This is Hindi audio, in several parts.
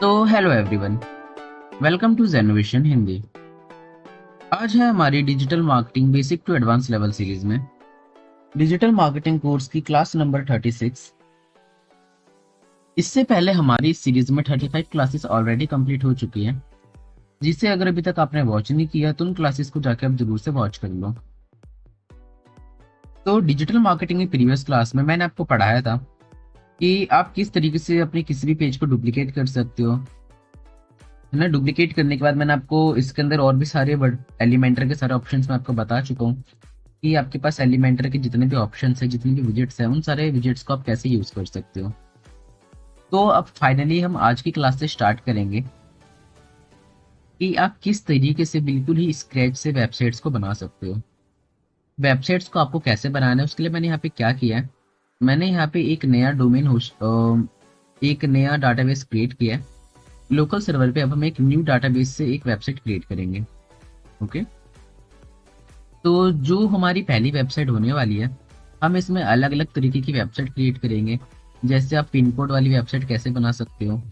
तो hello everyone, welcome to Genovation Hindi. आज है हमारी digital marketing basic to advance level series में डिजिटल मार्केटिंग कोर्स की क्लास नंबर 36। इससे पहले हमारी इस सीरीज में 35 क्लासेस ऑलरेडी कंप्लीट हो चुकी हैं, जिसे अगर अभी तक आपने वॉच नहीं किया तो उन क्लासेस को जाके आप जरूर से वॉच कर लो। तो डिजिटल मार्केटिंग की प्रीवियस क्लास में मैंने आपको पढ़ाया था कि आप किस तरीके से अपने किसी भी पेज को डुप्लीकेट कर सकते हो, है ना। डुप्लीकेट करने के बाद मैंने आपको इसके अंदर और भी सारे वर्ड एलिमेंटर के सारे ऑप्शंस मैं आपको बता चुका हूँ कि आपके पास एलिमेंटर के जितने भी ऑप्शंस है, जितने भी विजेट्स हैं, उन सारे विजेट्स को आप कैसे यूज कर सकते हो। तो अब फाइनली हम आज की क्लास से स्टार्ट करेंगे कि आप किस तरीके से बिल्कुल ही स्क्रैच से वेबसाइट्स को बना सकते हो। वेबसाइट्स को आपको कैसे बनाना है उसके लिए मैंने यहाँ पे क्या किया है, मैंने यहाँ पे एक नया डोमेन होस्ट एक नया डाटाबेस क्रिएट किया है। लोकल सर्वर पे अब हम एक न्यू डाटाबेस से एक वेबसाइट क्रिएट करेंगे। ओके, तो जो हमारी पहली वेबसाइट होने वाली है, हम इसमें अलग अलग तरीके की वेबसाइट क्रिएट करेंगे। जैसे आप पिन कोड वाली वेबसाइट कैसे बना सकते हो,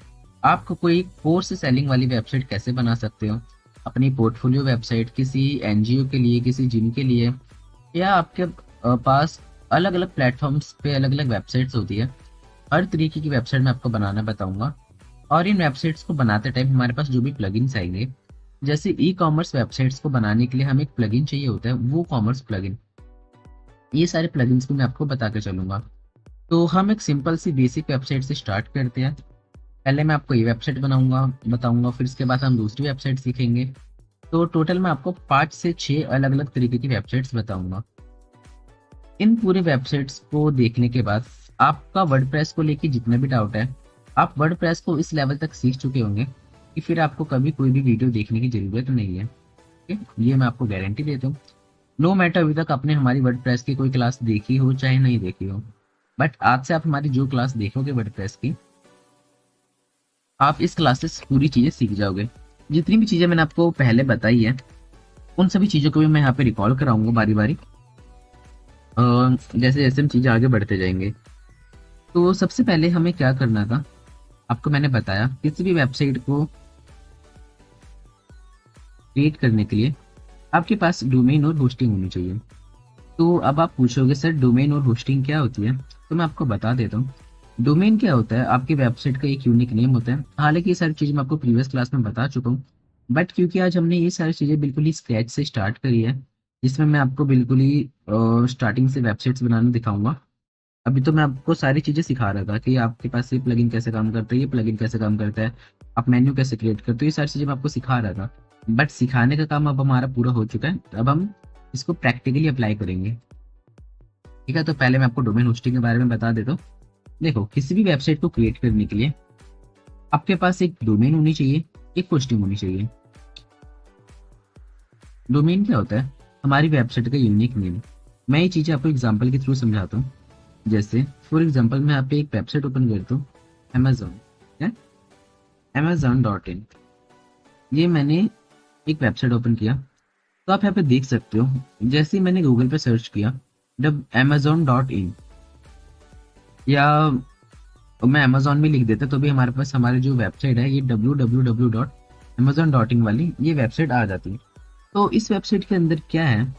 आप कोई कोर्स सेलिंग वाली वेबसाइट कैसे बना सकते हो, अपनी पोर्टफोलियो वेबसाइट किसी एनजीओ के लिए, किसी जिम के लिए, या आपके पास अलग अलग प्लेटफॉर्म्स पे अलग अलग वेबसाइट्स होती है। हर तरीके की वेबसाइट मैं आपको बनाना बताऊंगा। और इन वेबसाइट्स को बनाते टाइम हमारे पास जो भी प्लगइन्स आएंगे, जैसे ई कॉमर्स वेबसाइट्स को बनाने के लिए हमें एक प्लगइन चाहिए होता है, वो कॉमर्स प्लगइन, ये सारे प्लगइन्स भी मैं आपको बता के चलूंगा। तो हम एक सिंपल सी बेसिक वेबसाइट से स्टार्ट करते हैं। पहले मैं आपको ये वेबसाइट बनाऊंगा बताऊंगा, फिर इसके बाद हम दूसरी वेबसाइट सीखेंगे। तो टोटल मैं आपको 5 से 6 अलग अलग तरीके की वेबसाइट्स बताऊंगा। इन पूरे वेबसाइट्स को देखने के बाद आपका वर्डप्रेस को लेके जितना भी डाउट है, आप वर्डप्रेस को इस लेवल तक सीख चुके होंगे कि फिर आपको कभी कोई भी वीडियो देखने की जरूरत नहीं है। ठीक है, ये मैं आपको गारंटी देता हूँ। नो मैटर अभी तक आपने हमारी वर्डप्रेस की कोई क्लास देखी हो चाहे नहीं देखी हो, बट आज से आप हमारी जो क्लास देखोगे वर्डप्रेस की, आप इस क्लास से पूरी चीजें सीख जाओगे। जितनी भी चीजें मैंने आपको पहले बताई है, उन सभी चीजों को भी मैं यहाँ पे रिकॉल कराऊंगा बारी बारी, जैसे जैसे हम चीजें आगे बढ़ते जाएंगे। तो सबसे पहले हमें क्या करना था, आपको मैंने बताया किसी भी वेबसाइट को क्रिएट करने के लिए आपके पास डोमेन और होस्टिंग होनी चाहिए। तो अब आप पूछोगे सर डोमेन और होस्टिंग क्या होती है, तो मैं आपको बता देता हूँ। डोमेन क्या होता है, आपकी वेबसाइट का एक यूनिक नेम होता है। हालांकि ये सारी चीज़ें मैं आपको प्रीवियस क्लास में बता चुका हूँ, बट क्योंकि आज हमने ये सारी चीज़ें बिल्कुल ही स्क्रैच से स्टार्ट करी है, जिसमें मैं आपको बिल्कुल ही स्टार्टिंग से वेबसाइट्स बनाना दिखाऊंगा। अभी तो मैं आपको सारी चीज़ें सिखा रहा था कि आपके पास ये प्लगइन कैसे काम करता है, ये प्लगइन कैसे काम करता है, आप मेन्यू कैसे क्रिएट करते हो, ये सारी चीज़ें मैं आपको सिखा रहा था। बट सिखाने का काम अब हमारा पूरा हो चुका है, अब हम इसको प्रैक्टिकली अप्लाई करेंगे। ठीक है, तो पहले मैं आपको डोमेन होस्टिंग के बारे में बता देता हूँ। देखो, किसी भी वेबसाइट को क्रिएट करने के लिए आपके पास एक डोमेन होनी चाहिए, एक होस्टिंग होनी चाहिए। डोमेन क्या होता है, हमारी वेबसाइट का यूनिक नेम। मैं ये चीज़ें आपको एग्जांपल के थ्रू समझाता हूँ। जैसे फॉर एग्जांपल मैं यहाँ पे एक वेबसाइट ओपन करता हूँ, अमेजोन है, amazon.in। ये मैंने एक वेबसाइट ओपन किया, तो आप यहाँ पे देख सकते हो, जैसे ही मैंने गूगल पे सर्च किया जब amazon.in, या मैं अमेजोन में लिख देता तो भी हमारे पास हमारी जो वेबसाइट है ये www.amazon.in वाली ये वेबसाइट आ जाती है। तो इस वेबसाइट के अंदर क्या है,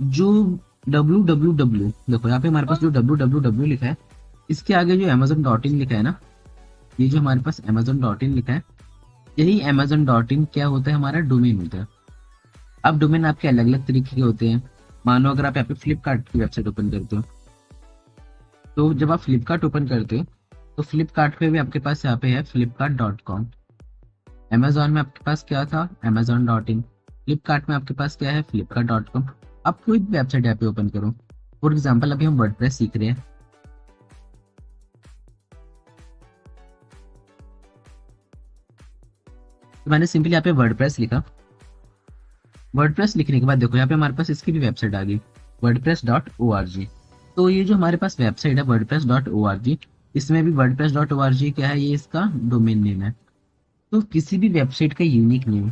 जो www, देखो यहाँ पे हमारे पास जो www लिखा है, इसके आगे जो amazon.in लिखा है ना, ये जो हमारे पास amazon.in लिखा है, यही amazon.in क्या होता है, हमारा डोमेन होता है। अब डोमेन आपके अलग अलग तरीके के होते हैं। मानो अगर आप यहाँ पे फ्लिपकार्ट की वेबसाइट ओपन करते हो, तो जब आप फ्लिपकार्ट ओपन करते हो तो फ्लिपकार्ट पे भी आपके पास यहाँ पे है flipkart.com। अमेजोन में आपके पास क्या था, amazon.in। फ्लिपकार्ट में आपके पास क्या है, flipkart.com। आप कोई भी वेबसाइट यहाँ पे ओपन करो, फॉर एग्जाम्पल अभी हम वर्डप्रेस सीख रहे हैं, तो मैंने सिंपली यहाँ पे वर्डप्रेस लिखा। वर्डप्रेस लिखने के बाद देखो यहाँ पे हमारे पास इसकी भी वेबसाइट आ गई, wordpress.org। तो ये जो हमारे पास वेबसाइट है wordpress.org, इसमें भी wordpress.org क्या है, ये इसका डोमेन नेम है। तो किसी भी वेबसाइट का यूनिक नेम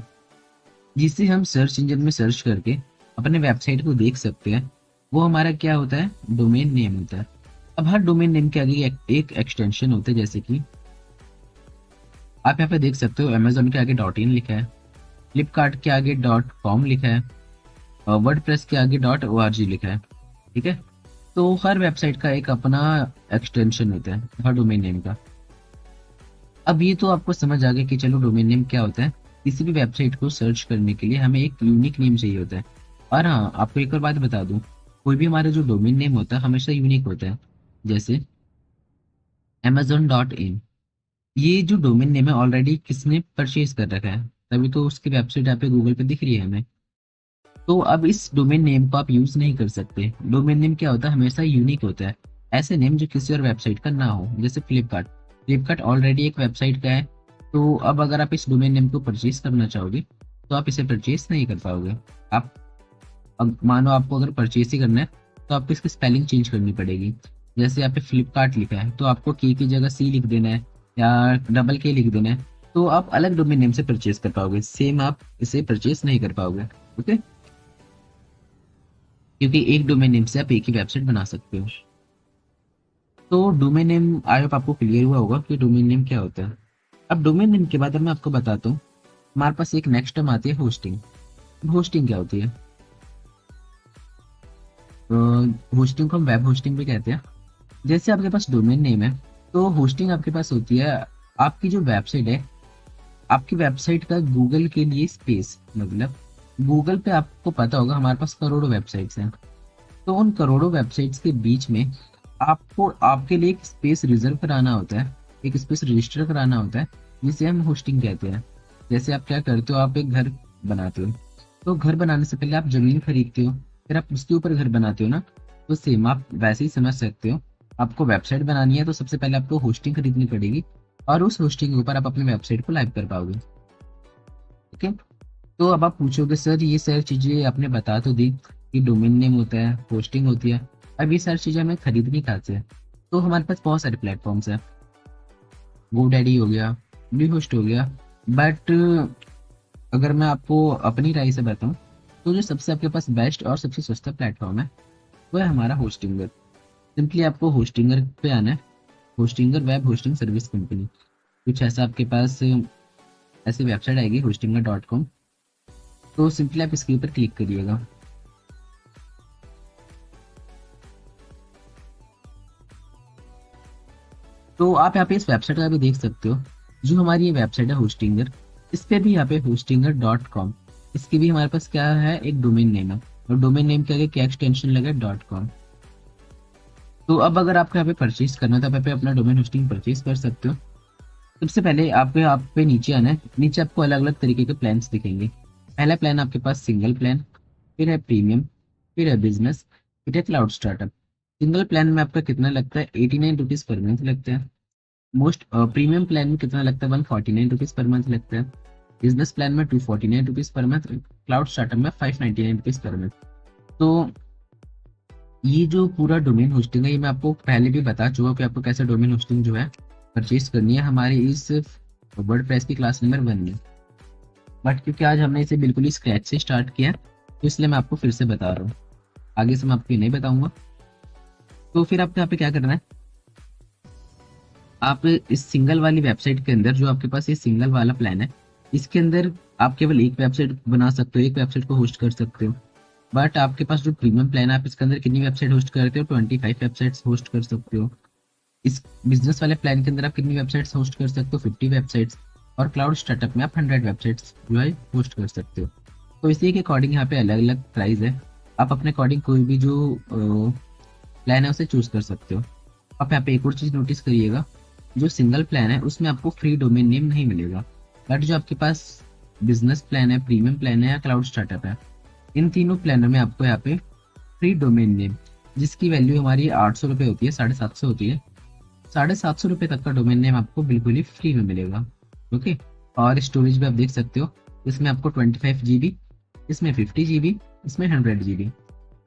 जिसे हम सर्च इंजन में सर्च करके अपने वेबसाइट को देख सकते हैं, वो हमारा क्या होता है, डोमेन नेम होता है। अब हर डोमेन नेम के आगे एक एक्सटेंशन होता है, जैसे कि आप यहाँ पे देख सकते हो अमेजोन के आगे डॉट इन लिखा है, फ्लिपकार्ट के आगे डॉट कॉम लिखा है और वर्डप्रेस के आगे डॉट ओ आर जी लिखा है। ठीक है, तो हर वेबसाइट का एक अपना एक्सटेंशन होता है हर डोमेन नेम का। अब ये तो आपको समझ आ गया कि चलो डोमेन नेम क्या होता है। किसी भी वेबसाइट को सर्च करने के लिए हमें एक यूनिक नेम चाहिए होता है। और हाँ, आपको एक और बात बता दूं, कोई भी हमारा जो डोमेन नेम होता है हमेशा यूनिक होता है। जैसे amazon.in, ये जो डोमेन नेम है ऑलरेडी किसने परचेज कर रखा है, तभी तो उसकी वेबसाइट यहाँ पे गूगल पे दिख रही है हमें। तो अब इस डोमेन नेम को आप यूज नहीं कर सकते। डोमेन नेम क्या होता है, हमेशा यूनिक होता है। ऐसे नेम जो किसी और वेबसाइट का ना हो, जैसे फ्लिपकार्ट, फ्लिपकार्ट ऑलरेडी एक वेबसाइट का है। तो अब अगर आप इस डोमेन नेम को परचेज करना चाहोगे तो आप इसे परचेज नहीं कर पाओगे। आप अब मानो आपको अगर परचेज ही करना है तो आपको इसकी स्पेलिंग चेंज करनी पड़ेगी। जैसे यहाँ पे फ्लिपकार्ट लिखा है तो आपको की जगह सी लिख देना है या डबल के लिख देना है, तो आप अलग डोमेन नेम से परचेज कर पाओगे, सेम आप इसे परचेज नहीं कर पाओगे। ओके, क्योंकि एक डोमेन नेम से आप एक ही वेबसाइट बना सकते हो। तो डोमेन नेम आई होप आपको क्लियर हुआ होगा कि डोमेन नेम क्या होता है। अब डोमेन नेम के बाद अब मैं आपको बताता हूँ, हमारे पास एक नेक्स्ट टर्म आती है होस्टिंग। होस्टिंग क्या होती है? होस्टिंग को हम वेब होस्टिंग भी कहते हैं। जैसे आपके पास डोमेन नेम है तो होस्टिंग आपके पास होती है आपकी जो वेबसाइट है, आपकी वेबसाइट का गूगल के लिए स्पेस, मतलब गूगल पे आपको पता होगा हमारे पास करोड़ों वेबसाइट्स हैं। तो उन करोड़ों वेबसाइट्स के बीच में आपको आपके लिए एक स्पेस रिजर्व कराना होता है, एक स्पेस रजिस्टर कराना होता है, जिसे हम होस्टिंग कहते हैं। जैसे आप क्या करते हो, आप एक घर बनाते हो, तो घर बनाने से पहले आप जमीन खरीदते हो, फिर आप उसके ऊपर घर बनाते हो ना। तो सेम आप वैसे ही समझ सकते हो, आपको वेबसाइट बनानी है तो सबसे पहले आपको होस्टिंग खरीदनी पड़ेगी और उस होस्टिंग के ऊपर आप अपनी वेबसाइट को लाइव कर पाओगे। ठीक है, तो अब आप पूछोगे सर ये सारी चीजें आपने बता तो दी कि डोमेन नेम होता है, होस्टिंग होती है, अब ये सारी चीजें हमें खरीदनी कहाँ से है? तो हमारे पास बहुत सारे प्लेटफॉर्म्स हैं। गोडैडी हो गया, ब्लू होस्ट हो गया, बट अगर मैं आपको अपनी राय से बताऊं तो जो सबसे आपके पास बेस्ट और सबसे सस्ता प्लेटफॉर्म है वो है हमारा होस्टिंगर। सिंपली आपको होस्टिंगर पे आना है, Hostinger web hosting service company, कुछ ऐसा आपके पास ऐसी वेबसाइट आएगी hostinger.com। तो सिंपली आप इसके ऊपर क्लिक करिएगा। तो आप यहाँ पे इस वेबसाइट का भी देख सकते हो, जो हमारी ये वेबसाइट है होस्टिंगर, इस पे भी यहाँ पे hostinger.com, इसकी भी हमारे पास क्या है, एक डोमेन नेम है और डोमेन नेम के आगे क्या एक्सटेंशन लगा, .com। तो अब अगर आपको यहाँ पे परचेज करना है तो आप यहाँ पे अपना डोमेन होस्टिंग परचेज कर सकते हो। सबसे पहले आपको यहाँ पे नीचे आना है, नीचे आपको अलग अलग तरीके के प्लान्स दिखेंगे। पहला प्लान आपके पास सिंगल प्लान, फिर है प्रीमियम, फिर है बिजनेस, फिर है क्लाउड स्टार्टअप। सिंगल प्लान में आपका कितना लगता है, 89 रुपीज़ पर मंथ लगता है। मोस्ट प्रीमियम प्लान में कितना लगता है, 149 रुपीज़ पर मंथ लगता है। बिजनेस प्लान में 249 rupees per month, cloud startup में 599 रुपीज़ पर मंथ। तो ये जो पूरा डोमेन होस्टिंग है ये मैं आपको पहले भी बता चुका कि आपको कैसे डोमेन होस्टिंग जो है परचेज करनी है हमारे इस वर्डप्रेस की क्लास नंबर 1 में। बट क्योंकि आज हमने इसे बिल्कुल ही स्क्रैच से स्टार्ट किया तो इसलिए मैं आपको फिर से बता रहा हूँ, आगे से मैं आपको ये नहीं बताऊंगा। तो फिर आपको यहाँ पे क्या करना है, आप इस सिंगल वाली वेबसाइट के अंदर, जो आपके पास ये सिंगल वाला प्लान है, इसके अंदर आप केवल एक वेबसाइट बना सकते हो, एक वेबसाइट को होस्ट कर सकते हो। बट आपके पास जो प्रीमियम प्लान है आप इसके अंदर कितनी वेबसाइट होस्ट करते हो, 25 वेबसाइट्स होस्ट कर सकते हो। इस बिजनेस वाले प्लान के अंदर आप कितनी वेबसाइट्स होस्ट कर सकते हो, 50 वेबसाइट्स। और क्लाउड स्टार्टअप में आप 100 वेबसाइट्स जो है होस्ट कर सकते हो। तो इसी के अकॉर्डिंग यहाँ पे अलग अलग प्राइस है, आप अपने अकॉर्डिंग कोई भी जो प्लान है उसे चूज कर सकते हो। आप यहाँ पे एक और चीज नोटिस करिएगा, जो सिंगल प्लान है उसमें आपको फ्री डोमेन नेम नहीं मिलेगा। बट जो आपके पास बिजनेस प्लान है, प्रीमियम प्लान है या क्लाउड स्टार्टअप है, इन तीनों प्लानों में आपको यहाँ पे फ्री डोमेन नेम, जिसकी वैल्यू हमारी 800 रुपये होती है, 750 होती है, 750 रुपये तक का डोमेन नेम आपको बिल्कुल ही फ्री में मिलेगा। ओके, और स्टोरेज भी आप देख सकते हो, इसमें आपको 25 GB, इसमें 50 GB, इसमें 100 GB।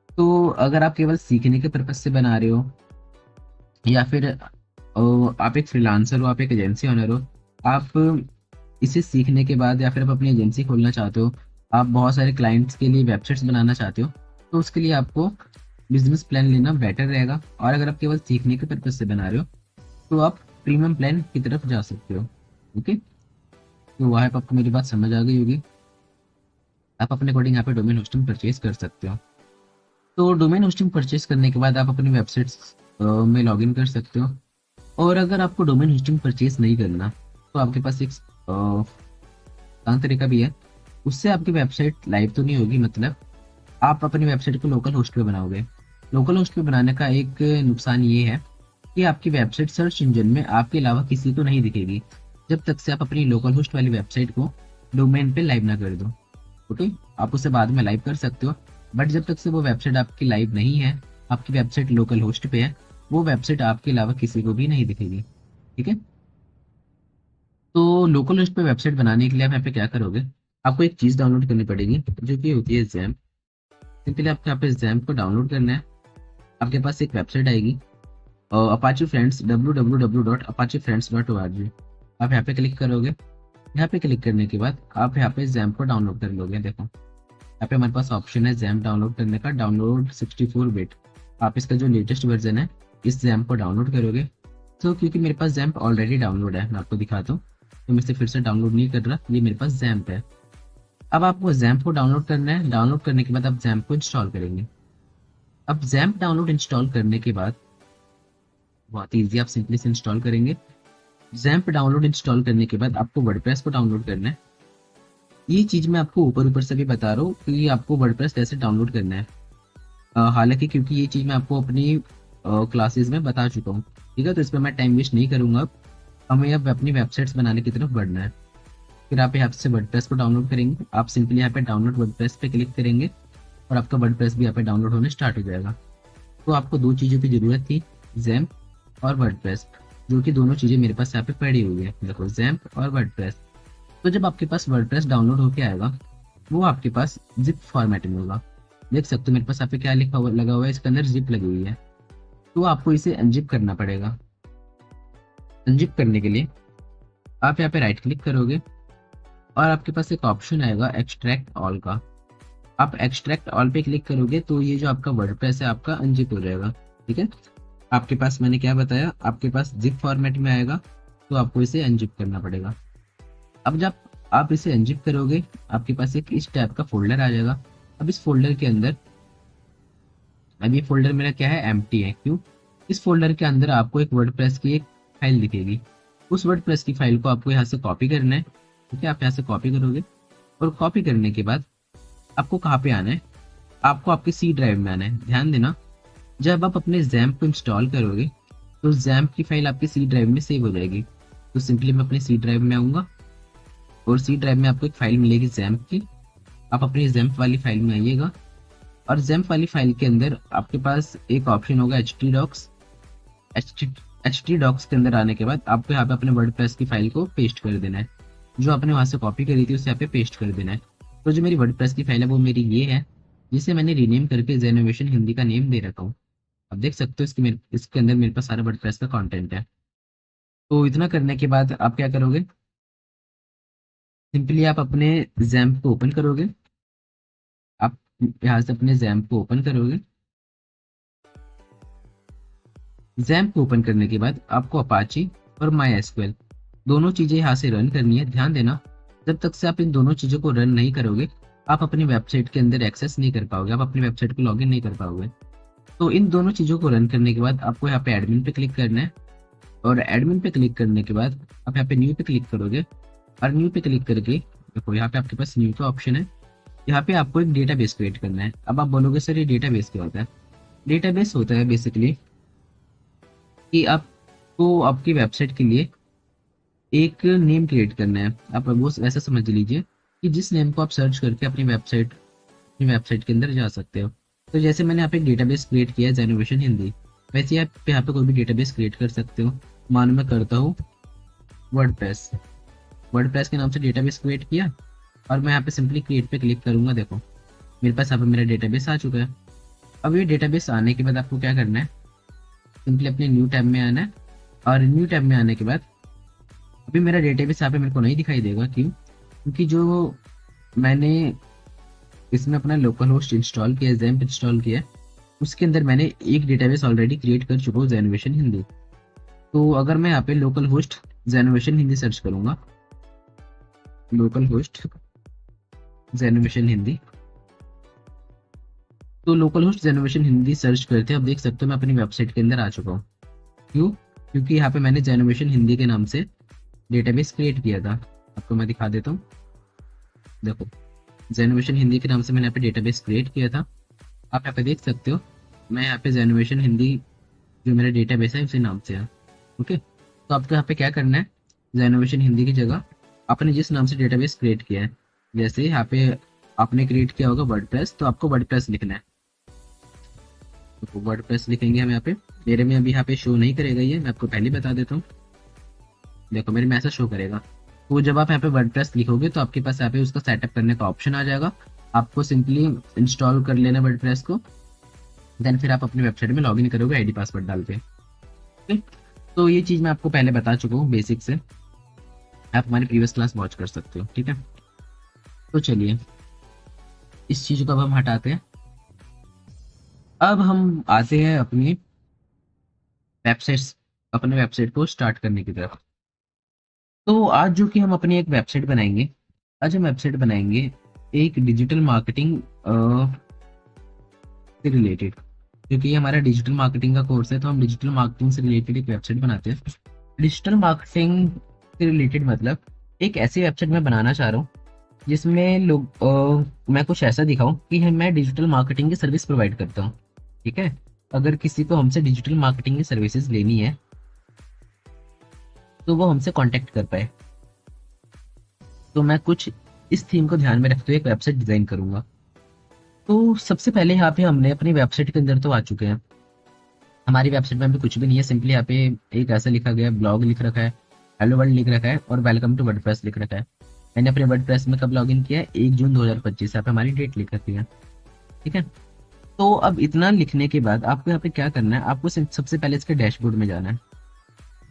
तो अगर आप केवल सीखने के पर्पज से बना रहे हो या फिर आप एक फ्रीलांसर हो, आप एक एजेंसी ओनर हो, आप इसे सीखने के बाद या फिर आप अपनी एजेंसी खोलना चाहते हो, आप बहुत सारे क्लाइंट्स के लिए वेबसाइट्स बनाना चाहते हो, तो उसके लिए आपको बिजनेस प्लान लेना बेटर रहेगा। और अगर आप केवल सीखने के पर्पज से बना रहे हो तो आप प्रीमियम प्लान की तरफ जा सकते हो। ओके, तो आई होप आपको मेरी बात समझ आ गई होगी। आप अपने अकॉर्डिंग यहाँ पे डोमेन होस्टिंग परचेज कर सकते हो। तो डोमेन होस्टिंग परचेज करने के बाद आप अपनी वेबसाइट्स में लॉगिन कर सकते हो। और अगर आपको डोमेन होस्टिंग परचेज नहीं करना तो आपके पास एक आसान तरीका भी है। उससे आपकी वेबसाइट लाइव तो नहीं होगी, मतलब आप अपनी वेबसाइट को लोकल होस्ट पे बनाओगे। लोकल होस्ट पे बनाने का एक नुकसान ये है कि आपकी वेबसाइट सर्च इंजन में आपके अलावा किसी को नहीं दिखेगी जब तक से आप अपनी लोकल होस्ट वाली वेबसाइट को डोमेन पे लाइव ना कर दो। ओके, आप उसे बाद में लाइव कर सकते हो, बट जब तक से वो वेबसाइट आपकी लाइव नहीं है, आपकी वेबसाइट लोकल होस्ट पे है, वो वेबसाइट आपके अलावा किसी को भी नहीं दिखेगी। ठीक है। तो लोकल होस्ट पे वेबसाइट बनाने के लिए आप यहाँ पे क्या करोगे, आपको एक चीज डाउनलोड करनी पड़ेगी जो कि होती है जैम्प। सिंपली आपको यहाँ पे जैम्प को डाउनलोड करना है। आपके पास एक वेबसाइट आएगी अपाची फ्रेंड्स www.apachefriends.org। आप यहाँ पे क्लिक करोगे। यहाँ पे क्लिक करने के बाद आप यहाँ पे जैम्प को डाउनलोड कर लोगे। देखो यहाँ पे हमारे पास ऑप्शन है जैम्प डाउनलोड करने का, डाउनलोड 64 बिट। आप इसका जो लेटेस्ट वर्जन है इस जैम्प को डाउनलोड करोगे। तो क्योंकि मेरे पास जैम्प ऑलरेडी डाउनलोड है, मैं आपको दिखाता हूँ, तो मैं इसे फिर से डाउनलोड नहीं कर रहा, ये मेरे पास जैम्प है। अब आपको जैम्प को डाउनलोड करना है। डाउनलोड करने के बाद आप जैम्प को इंस्टॉल करेंगे। अब जैम्प डाउनलोड इंस्टॉल करने के बाद बहुत ईजी, आप सिंपली से इंस्टॉल करेंगे। जैम्प डाउनलोड इंस्टॉल करने के बाद आपको वर्डप्रेस को डाउनलोड करना है। ये चीज मैं आपको ऊपर ऊपर से भी बता रहा हूँ कि आपको वर्डप्रेस कैसे डाउनलोड करना है। हालांकि क्योंकि ये चीज मैं आपको अपनी क्लासेस में बता चुका हूँ। ठीक है, तो इस पर मैं टाइम वेस्ट नहीं करूंगा। अब हमें अब अपनी वेबसाइट्स बनाने की तरफ बढ़ना है। फिर आप यहाँ से वर्डप्रेस को डाउनलोड करेंगे। आप सिंपली यहाँ पे डाउनलोड वर्डप्रेस पे क्लिक करेंगे और आपका वर्डप्रेस भी यहाँ पे डाउनलोड होने स्टार्ट हो जाएगा। तो आपको दो चीज़ों की ज़रूरत थी, जैम्प और वर्डप्रेस, जो कि दोनों चीज़ें मेरे पास यहाँ पे पड़ी हुई है। देखो जैम्प और वर्डप्रेस। तो जब आपके पास वर्डप्रेस डाउनलोड होके आएगा वो आपके पास जिप फॉर्मेट में होगा। देख सकते हो मेरे पास यहाँ पे क्या लिखा हुआ लगा हुआ है, इसके अंदर जिप लगी हुई है। तो आपको इसे अनजिप करना पड़ेगा। अनजिप करने के लिए आप यहाँ पे राइट क्लिक करोगे और आपके पास एक ऑप्शन आएगा एक्सट्रैक्ट ऑल का। आप एक्सट्रैक्ट ऑल पे क्लिक करोगे तो ये जो आपका वर्डप्रेस है आपका अनजिप हो जाएगा। ठीक है, आपके पास मैंने क्या बताया, आपके पास जिप फॉर्मेट में आएगा तो आपको इसे अनजिप करना पड़ेगा। अब जब आप इसे अनजिप करोगे आपके पास एक इस टाइप का फोल्डर आ जाएगा। अब इस फोल्डर के अंदर, अब ये फोल्डर मेरा क्या है, एम्प्टी है। क्यों? इस फोल्डर के अंदर आपको एक वर्डप्रेस की एक फाइल दिखेगी। उस वर्डप्रेस की फाइल को आपको यहाँ से कॉपी करना है। ठीक है, आप यहाँ से कॉपी करोगे और कॉपी करने के बाद आपको कहाँ पे आना है, आपको आपके सी ड्राइव में आना है। ध्यान देना, जब आप अपने जैम्प को इंस्टॉल करोगे तो जैम्प की फाइल आपकी सी ड्राइव में सेव हो जाएगी। तो सिंपली मैं अपने सी ड्राइव में आऊँगा और सी ड्राइव में आपको एक फाइल मिलेगी जैम्प की। आप अपनी जैम्प वाली फाइल में आइएगा और जैम्प वाली फाइल के अंदर आपके पास एक ऑप्शन होगा htdocs। htdocs के अंदर आने के बाद आपको यहाँ पे अपने वर्डप्रेस की फाइल को पेस्ट कर देना है। जो आपने वहां से कॉपी करी थी उसे यहाँ पे पेस्ट कर देना है। तो जो मेरी वर्डप्रेस की फाइल है वो मेरी ये है, जिसे मैंने रीनेम करके जेनोवेशन हिंदी का नेम दे रखा हूँ। अब देख सकते हो इसके अंदर मेरे पास सारा वर्डप्रेस का कंटेंट है। तो इतना करने के बाद आप क्या करोगे, सिंपली आप अपने जैम्प को ओपन करोगे। आप यहाँ से अपने जैम्प को ओपन करोगे। जैम्प को ओपन करने के बाद आपको अपाची और माई एसक्यूएल दोनों चीजें यहाँ से रन करनी है। ध्यान देना, जब तक से आप इन दोनों चीजों को रन नहीं करोगे आप अपनी वेबसाइट के अंदर एक्सेस नहीं कर पाओगे, आप अपनी वेबसाइट को लॉगिन नहीं कर पाओगे। तो इन दोनों चीजों को रन करने के बाद आपको यहाँ पे एडमिन पे क्लिक करना है और एडमिन पे क्लिक करने के बाद आप यहाँ पे न्यू पे क्लिक करोगे और न्यू पे क्लिक करके देखो यहाँ पे आपके पास न्यू का ऑप्शन है। यहाँ पे आपको एक डेटाबेस क्रिएट करना है। अब आप बोलोगे सर ये डेटाबेस क्या होता है? डेटाबेस होता है बेसिकली कि आपको आपकी वेबसाइट के लिए एक नेम क्रिएट करना है। आप वो ऐसा समझ लीजिए कि जिस नेम को आप सर्च करके अपनी वेबसाइट के अंदर जा सकते हो। तो जैसे मैंने यहाँ पे एक डेटाबेस क्रिएट किया है जेनोवेशन हिंदी, वैसे आप यहाँ पे कोई भी डेटाबेस क्रिएट कर सकते हो। मानो मैं करता हूँ वर्डप्रेस के नाम से डेटाबेस क्रिएट किया और मैं यहाँ पे सिंपली क्रिएट पे क्लिक करूंगा। देखो मेरे पास यहाँ पे मेरा डेटाबेस आ चुका है। अब ये डेटाबेस आने के बाद आपको क्या करना है, सिंपली अपने न्यू टैब में आना है और न्यू टैब में आने के बाद अभी मेरा डेटाबेस यहाँ पे मेरे को नहीं दिखाई देगा। क्यों? क्योंकि जो मैंने इसमें अपना लोकल होस्ट इंस्टॉल किया, जैम्प इंस्टॉल किया, उसके अंदर मैंने एक डेटाबेस ऑलरेडी क्रिएट कर चुका हूँ, जेनोवेशन हिंदी। तो अगर मैं यहाँ पे लोकल होस्ट जेनोवेशन हिंदी सर्च करूंगा लोकल होस्ट जेनोवेशन हिंदी। तो लोकल होस्ट जेनोवेशन हिंदी सर्च करते हैं, आप देख सकते हो मैं अपनी वेबसाइट के अंदर आ चुका हूँ। क्यों? क्योंकि यहाँ पे मैंने जेनोवेशन हिंदी के नाम से डेटाबेस क्रिएट किया था। आपको मैं दिखा देता हूँ, देखो जेनोवेशन हिंदी के नाम से मैंने यहाँ पे डेटाबेस क्रिएट किया था। आप यहाँ पे देख सकते हो मैं यहाँ पे जेनोवेशन हिंदी जो मेरा डेटाबेस है उसी नाम से है। ओके, तो आपको यहाँ पे क्या करना है, जेनोवेशन हिंदी की जगह आपने जिस नाम से डेटाबेस क्रिएट किया है, जैसे यहाँ पे आपने क्रिएट किया होगा वर्डप्रेस, तो आपको वर्डप्रेस लिखना है। तो वर्डप्रेस लिखेंगे हम यहाँ पे। मेरे में अभी यहाँ पे शो नहीं करेगा ये, मैं आपको पहले बता देता हूँ। देखो मेरे में ऐसा शो करेगा। तो जब आप यहाँ पे वर्डप्रेस लिखोगे तो आपके पास यहाँ पे उसका सेटअप करने का ऑप्शन आ जाएगा। आपको सिंपली इंस्टॉल कर लेना वर्डप्रेस को, देन फिर आप अपनी वेबसाइट में लॉगिन करोगे आईडी पासवर्ड डाल के। ठीक? तो ये चीज़ मैं आपको पहले बता चुका हूँ बेसिक से, आप हमारी प्रीवियस क्लास वॉच कर सकते हो। ठीक है, तो चलिए इस चीज़ को अब हम हटाते हैं। अब हम आते हैं अपनी वेबसाइट्स, अपने वेबसाइट को स्टार्ट करने की तरफ। तो आज जो कि हम अपनी एक वेबसाइट बनाएंगे, आज हम वेबसाइट बनाएंगे एक डिजिटल मार्केटिंग से रिलेटेड। क्योंकि ये हमारा डिजिटल मार्केटिंग का कोर्स है, तो हम डिजिटल मार्केटिंग से रिलेटेड एक वेबसाइट बनाते हैं। डिजिटल मार्केटिंग से रिलेटेड मतलब एक ऐसी वेबसाइट मैं बनाना चाह रहा हूँ जिसमें लोग मैं कुछ ऐसा दिखाऊं कि मैं डिजिटल मार्केटिंग की सर्विस प्रोवाइड करता हूँ। ठीक है, अगर किसी को हमसे डिजिटल मार्केटिंग की सर्विसेज लेनी है तो वो हमसे कांटेक्ट कर पाए। तो मैं कुछ इस थीम को ध्यान में रखते हुए एक वेबसाइट डिजाइन करूंगा। तो सबसे पहले यहाँ पे हमने अपनी वेबसाइट के अंदर तो आ चुके हैं। हमारी वेबसाइट में अभी कुछ भी नहीं है, सिंपली यहाँ पे एक ऐसा लिखा गया ब्लॉग लिख रखा है, हेलो वर्ल्ड लिख रखा है और वेलकम टू वर्डप्रेस लिख रखा है। मैंने अपने वर्डप्रेस में कब लॉगिन किया है, 1 जून 2025। यहाँ पे हमारी डेट लिख रखी है। ठीक है, तो अब इतना लिखने के बाद आपको यहाँ पे क्या करना है, आपको सबसे पहले इसके डैशबोर्ड में जाना है।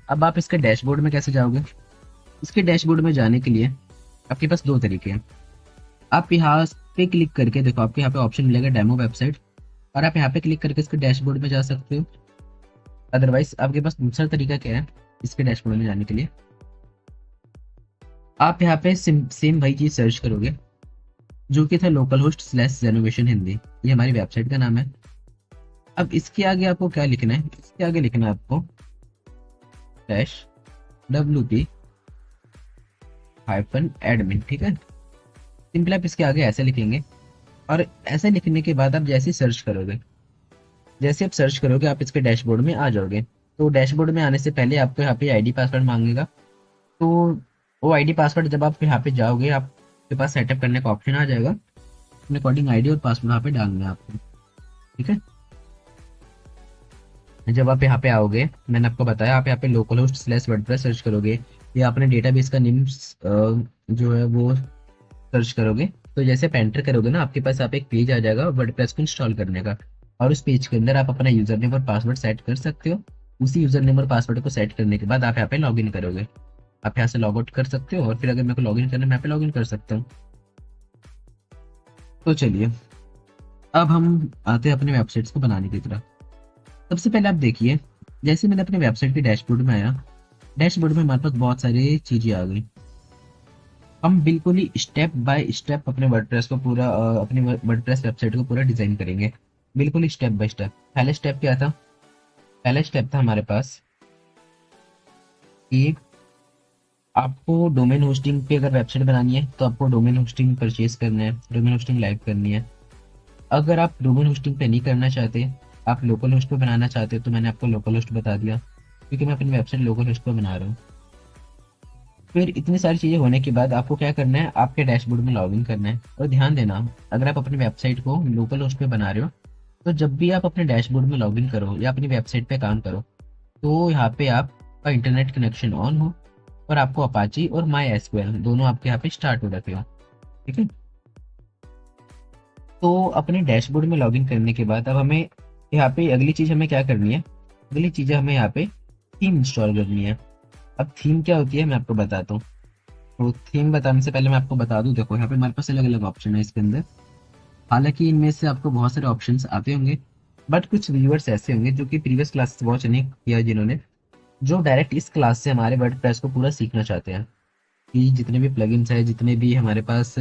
अब आप इसके डैशबोर्ड में कैसे जाओगे, इसके डैशबोर्ड में जाने के लिए आपके पास 2 तरीके हैं। आप यहाँ पे क्लिक करके देखो, आपको यहाँ पे ऑप्शन मिलेगा डेमो वेबसाइट, और आप यहाँ पे क्लिक करके इसके डैशबोर्ड में जा सकते हो। अदरवाइज आपके पास दूसरा तरीका क्या है इसके डैशबोर्ड में जाने के लिए, आप यहाँ पे सेम वही चीज सर्च करोगे जो कि था लोकल होस्ट स्लैश जेनोवेशन हिंदी। ये हमारी वेबसाइट का नाम है। अब इसके आगे आपको क्या लिखना है, इसके आगे लिखना है आपको डैश WP -admin। ठीक है, सिंपल आप इसके आगे ऐसे लिखेंगे, और ऐसे लिखने के बाद आप जैसे सर्च करोगे, जैसे आप सर्च करोगे आप इसके डैशबोर्ड में आ जाओगे। तो डैशबोर्ड में आने से पहले आपको यहाँ पे आईडी पासवर्ड मांगेगा। तो वो आईडी पासवर्ड जब आप यहाँ पे जाओगे आपके पास सेटअप करने का ऑप्शन आ जाएगा, अपने अकॉर्डिंग आईडी और पासवर्ड यहाँ पे डालना है आपको। ठीक है, जब आप यहाँ पे आओगे, मैंने आपको बताया आप यहाँ पे local host slash WordPress search करोगे या अपने डेटाबेस का नेम जो है वो सर्च करोगे। तो जैसे आप एंटर करोगे ना, आपके पास आप एक पेज आ जाएगा वर्डप्रेस को इंस्टॉल करने का, और उस पेज के अंदर आप अपना यूजर नेम और पासवर्ड सेट कर सकते हो। उसी यूजर नेम और पासवर्ड को सेट करने के बाद आप यहाँ पे लॉग इन करोगे। आप यहाँ से लॉग आउट कर सकते हो, और फिर अगर मेरे को लॉग इन करना है मैं यहाँ पे लॉग इन कर सकता हूँ। तो चलिए अब हम आते हैं अपने वेबसाइट्स को बनाने की तरफ। सबसे पहले आप देखिए, जैसे मैंने अपने वेबसाइट के डैशबोर्ड में आया, डैशबोर्ड में हमारे पास बहुत सारी चीजें आ गई। हम बिल्कुल ही स्टेप बाय स्टेप अपने वर्डप्रेस को पूरा अपनी वर्डप्रेस वेबसाइट को पूरा डिजाइन करेंगे, बिल्कुल ही स्टेप बाय स्टेप। पहले स्टेप क्या था, पहला स्टेप था हमारे पास कि आपको डोमेन होस्टिंग पे अगर वेबसाइट बनानी है तो आपको डोमेन होस्टिंग परचेज करना है, डोमेन होस्टिंग लाइव करनी है। अगर आप डोमेन होस्टिंग पे नहीं करना चाहते, आप लोकल होस्ट पे बनाना चाहते हो, तो मैंने आपको लोकल होस्ट बता दिया क्योंकि मैं अपनी वेबसाइट लोकल होस्ट पे बना रहा हूँ। फिर इतनी सारी चीज़ें होने के बाद आपको क्या करना है, आपके डैशबोर्ड में लॉगिन करना है। और ध्यान देना, अगर आप अपनी वेबसाइट को लोकल होस्ट पे बना रहे हो तो जब भी आप अपने डैशबोर्ड में लॉगिन करो या अपनी वेबसाइट पे काम करो, तो यहाँ पे आपका इंटरनेट कनेक्शन ऑन हो और आपको अपाची और माई एसक्यूएल दोनों आपके यहाँ पे स्टार्ट हो रखे हो। ठीक है, तो अपने डैशबोर्ड में लॉगिन करने के बाद अब हमें यहाँ पे अगली चीज़ हमें क्या करनी है, अगली चीज़ हमें यहाँ पे थीम इंस्टॉल करनी है। अब थीम क्या होती है मैं आपको बताता हूँ। तो थीम बताने से पहले मैं आपको बता दूं, देखो यहाँ पे हमारे पास अलग अलग ऑप्शन है इसके अंदर। हालांकि इनमें से आपको बहुत सारे ऑप्शंस आते होंगे, बट कुछ व्यूअर्स ऐसे होंगे जो कि प्रीवियस क्लास वॉच नहीं किया, जिन्होंने जो डायरेक्ट इस क्लास से हमारे वर्डप्रेस को पूरा सीखना चाहते हैं। कि जितने भी प्लगइन्स है, जितने भी हमारे पास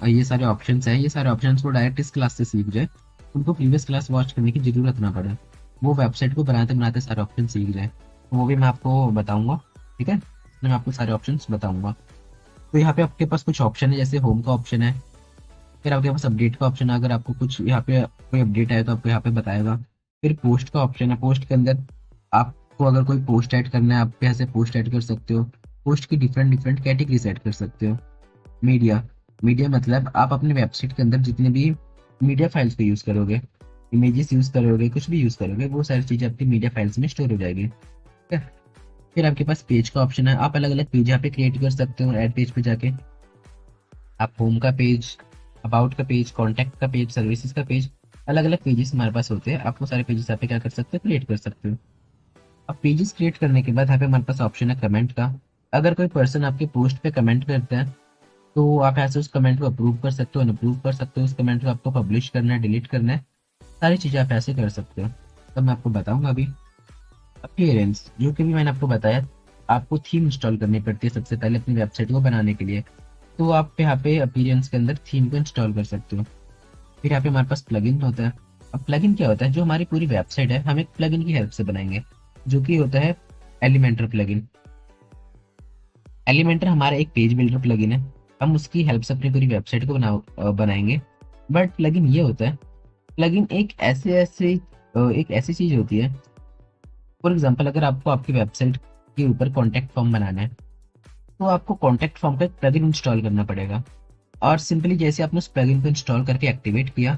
ये सारे ऑप्शंस हैं, ये सारे ऑप्शंस को डायरेक्ट इस क्लास से सीख जाए, उनको प्रीवियस क्लास वॉच करने की जरूरत ना पड़े, वो वेबसाइट को बनाते बनाते सारे ऑप्शन सीख जाए। तो वो भी मैं आपको बताऊंगा, ठीक है, मैं आपको सारे ऑप्शंस बताऊंगा। तो यहाँ पे आपके पास कुछ ऑप्शन है, जैसे होम का ऑप्शन है, फिर आपके पास अपडेट का ऑप्शन है, अगर आपको कुछ यहाँ पे कोई अपडेट आए तो आपको यहाँ पे बताएगा। फिर पोस्ट का ऑप्शन है, पोस्ट के अंदर आपको अगर कोई पोस्ट ऐड करना है, आप यहाँ से पोस्ट ऐड कर सकते हो। पोस्ट की डिफरेंट डिफरेंट कैटेगरी ऐड कर सकते हो। मीडिया, मीडिया मतलब आप अपने वेबसाइट के अंदर जितने भी मीडिया फाइल्स को यूज करोगे, इमेजेस यूज करोगे, कुछ भी यूज करोगे, वो सारी चीजें आपकी मीडिया फाइल्स में स्टोर हो जाएगी, ठीक है। फिर आपके पास पेज का ऑप्शन है, आप अलग अलग पेज यहाँ पे क्रिएट कर सकते हो। ऐड पेज पे जाके आप होम का पेज, अबाउट का पेज, कॉन्टैक्ट का पेज, सर्विसेज का पेज, अलग अलग पेजेस हमारे पास होते हैं। आप वो सारे पेजेस यहाँ पे क्या कर सकते हो, क्रिएट कर सकते हो। अब पेजेस क्रिएट करने के बाद यहाँ पे हमारे पास ऑप्शन है कमेंट का। अगर कोई पर्सन आपके पोस्ट पे कमेंट करता है तो आप ऐसे उस कमेंट को अप्रूव कर सकते हो, अनअप्रूव कर सकते हो। उस कमेंट को आपको पब्लिश करना है, डिलीट करना है, सारी चीज़ें आप ऐसे कर सकते हो। तब मैं आपको बताऊंगा अभी। अपीयरेंस, जो कि भी मैंने आपको बताया, आपको थीम इंस्टॉल करनी पड़ती है सबसे पहले अपनी वेबसाइट को बनाने के लिए। तो आप यहाँ पे अपीयरेंस के अंदर थीम को इंस्टॉल कर सकते हो। फिर यहाँ पे हमारे पास प्लगइन होता है। अब प्लगइन क्या होता है, जो हमारी पूरी वेबसाइट है हम एक प्लगइन की हेल्प से बनाएंगे, जो कि होता है एलिमेंटर प्लगइन। एलिमेंटर हमारा एक पेज बिल्डर प्लगइन है, हम उसकी हेल्प से अपनी पूरी वेबसाइट को बनाएंगे। बट प्लगइन ये होता है, प्लगइन एक ऐसी चीज होती है। फॉर एग्जांपल, अगर आपको आपकी वेबसाइट के ऊपर कॉन्टैक्ट फॉर्म बनाना है, तो आपको कॉन्टैक्ट फॉर्म का एक प्लगइन इंस्टॉल करना पड़ेगा। और सिंपली जैसे आपने उस प्लगइन को इंस्टॉल करके एक्टिवेट किया,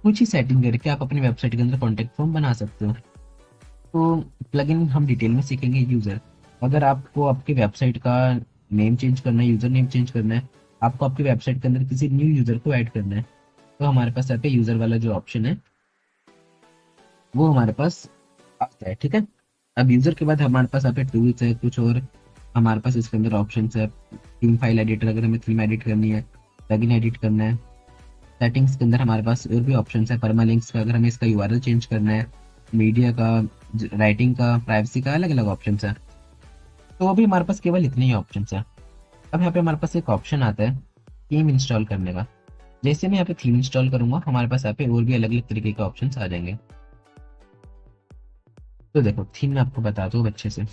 कुछ ही सेटिंग करके आप अपनी वेबसाइट के अंदर कॉन्टैक्ट फॉर्म बना सकते हो। तो प्लगइन हम डिटेल में सीखेंगे। यूजर, अगर आपको आपकी वेबसाइट का नेम चेंज करना है, यूजर नेम चेंज करना है, आपको आपकी वेबसाइट के अंदर किसी न्यू यूजर को ऐड करना है, तो हमारे पास यहाँ पे यूजर वाला जो ऑप्शन है वो हमारे पास आता है, ठीक है। अब यूजर के बाद हमारे पास यहाँ पे टूल्स है कुछ और, हमारे पास इसके अंदर ऑप्शन है। थीम फाइल एडिटर, अगर हमें थीम एडिट करनी है, प्लगइन एडिट करना है। सेटिंग्स के अंदर हमारे पास और भी ऑप्शन है, परमालिंक्स का, अगर हमें इसका यूआरएल चेंज करना है, मीडिया का, राइटिंग का, प्राइवेसी का, अलग अलग ऑप्शन है। तो अभी हमारे पास केवल इतने ही ऑप्शन है। अब यहाँ पे हमारे पास एक ऑप्शन आता है थीम इंस्टॉल करने का। जैसे मैं यहाँ पे थीम इंस्टॉल करूंगा, हमारे पास यहाँ पे और भी अलग अलग तरीके के ऑप्शन आ जाएंगे। तो देखो, थीम मैं आपको बताता हूँ अच्छे से।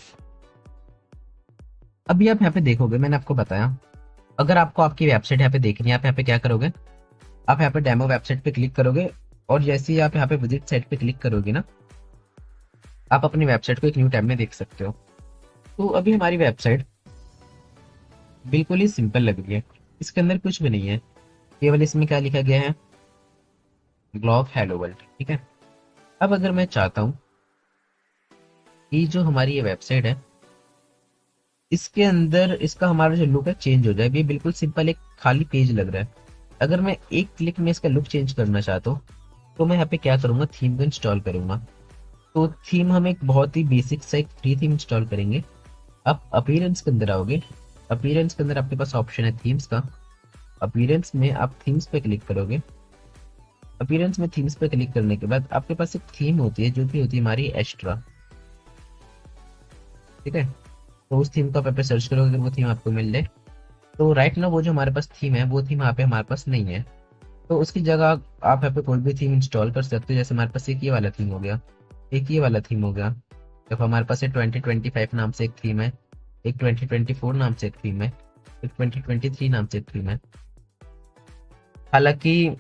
अभी आप यहाँ पे देखोगे, मैंने आपको बताया, अगर आपको आपकी वेबसाइट यहाँ पे देखनी है, आप यहाँ पे क्या करोगे, आप यहाँ पे डेमो वेबसाइट पे क्लिक करोगे, और जैसे ही आप यहाँ पे विजिट साइट पे क्लिक करोगे ना, आप अपनी वेबसाइट को एक न्यू टैब में देख सकते हो। तो अभी हमारी वेबसाइट बिल्कुल ही सिंपल लग रही है, इसके अंदर कुछ भी नहीं है, केवल इसमें क्या लिखा गया है, ब्लॉग हेलो वर्ल्ड, ठीक है। अब अगर मैं चाहता हूँ कि जो हमारी ये वेबसाइट है, इसके अंदर इसका हमारा जो लुक है चेंज हो जाए, ये बिल्कुल सिंपल एक खाली पेज लग रहा है। अगर मैं एक क्लिक में इसका लुक चेंज करना चाहता हूँ, तो मैं यहाँ पे क्या करूंगा, थीम को इंस्टॉल करूंगा। तो थीम हम एक बहुत ही बेसिक सा एक फ्री थीम इंस्टॉल करेंगे। आप अपीयरेंस के अंदर आओगे, अपीयरेंस के अंदर आपके पास ऑप्शन है थीम्स का। अपीयरेंस में आप थीम्स पे क्लिक करोगे। अपीयरेंस में थीम्स पे क्लिक करने के बाद आपके पास एक थीम होती है, जो कि होती है हमारी एक्स्ट्रा, ठीक है। तो उस थीम को आप यहाँ पे सर्च करोगे, अगर वो थीम आपको मिल जाए, तो राइट ना वो जो हमारे पास थीम है, वो थीम यहाँ पे हमारे पास नहीं है। तो उसकी जगह आप यहाँ पे कोई भी थीम इंस्टॉल कर सकते हो। जैसे हमारे पास एक ये वाला थीम हो गया, एक ये वाला थीम हो गया। देखो, हमारे पास 2025 नाम से एक थीम है, एक 2024 नाम से एक थीम है, एक 2023 नाम से एक थीम है। हालांकि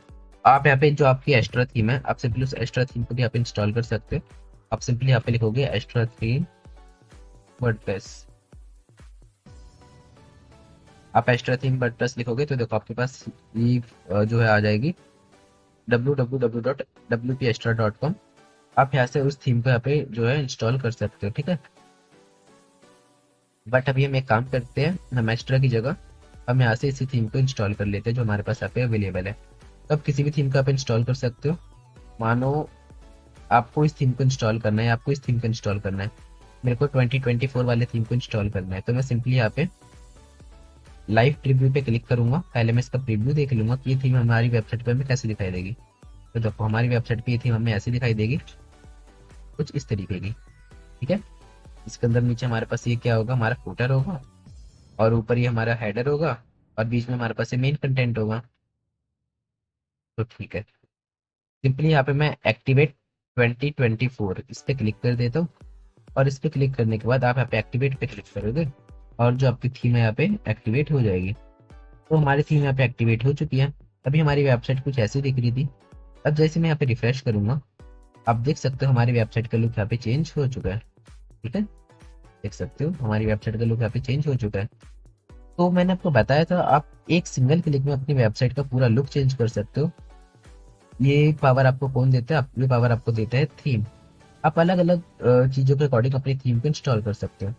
आप यहाँ पे जो आपकी एक्स्ट्रा थीम है, आप सिंपली उस एक्स्ट्रा थीम को भी आप इंस्टॉल कर सकते हो। आप सिंपली यहाँ पे लिखोगे एक्स्ट्रा थीम वर्डप्रेस। आप एक्स्ट्रा थीम वर्डप्रेस लिखोगे तो देखो आपके पास ये जो है आ जाएगी www.wpextra.com। आप यहाँ से उस थीम को यहाँ पे जो है इंस्टॉल कर सकते हो, ठीक है। बट अभी हम एक काम करते हैं, हम एक्स्ट्रा की जगह हम यहाँ से इसी थीम को इंस्टॉल कर लेते हैं जो हमारे पास यहाँ पे अवेलेबल है। तो आप किसी भी थीम को आप इंस्टॉल कर सकते हो। मानो आपको इस थीम को इंस्टॉल करना है, आपको इस थीम को इंस्टॉल करना है, मेरे को 2024 वाले थीम को इंस्टॉल करना है, तो मैं सिंपली यहाँ पे लाइव प्रीव्यू पे क्लिक करूंगा। पहले मैं इसका प्रीव्यू देख लूंगा कि ये थीम हमारी वेबसाइट पे हमें कैसे दिखाई देगी। तो देखो, हमारी वेबसाइट पे ये थीम हमें ऐसी दिखाई देगी, कुछ इस तरीके की, ठीक है। इसके अंदर नीचे हमारे पास ये क्या होगा, हमारा फुटर होगा, और ऊपर ये हमारा हेडर होगा और बीच में हमारे पास ये मेन कंटेंट होगा। तो ठीक है, सिंपली यहाँ पे मैं एक्टिवेट 2024 इस पे क्लिक कर देता हूँ। और इस पे क्लिक करने के बाद आप यहाँ पे एक्टिवेट पे क्लिक करोगे और जो आपकी थीम है यहाँ पे एक्टिवेट हो जाएगी। तो हमारी थीम यहाँ पे एक्टिवेट हो चुकी है। अभी हमारी वेबसाइट कुछ ऐसी दिख रही थी। अब जैसे मैं यहाँ पे रिफ्रेश करूंगा, आप देख सकते हो हमारी वेबसाइट का लुक यहाँ पे चेंज हो चुका है। ठीक है, देख सकते हो हमारी वेबसाइट का लुक यहाँ पे चेंज हो चुका है। तो मैंने आपको बताया था आप एक सिंगल क्लिक में अपनी वेबसाइट का पूरा लुक चेंज कर सकते हो। ये पावर आपको कौन देता है? ये पावर आपको देता है थीम। आप अलग अलग चीज़ों के अकॉर्डिंग अपनी थीम को इंस्टॉल कर सकते हो।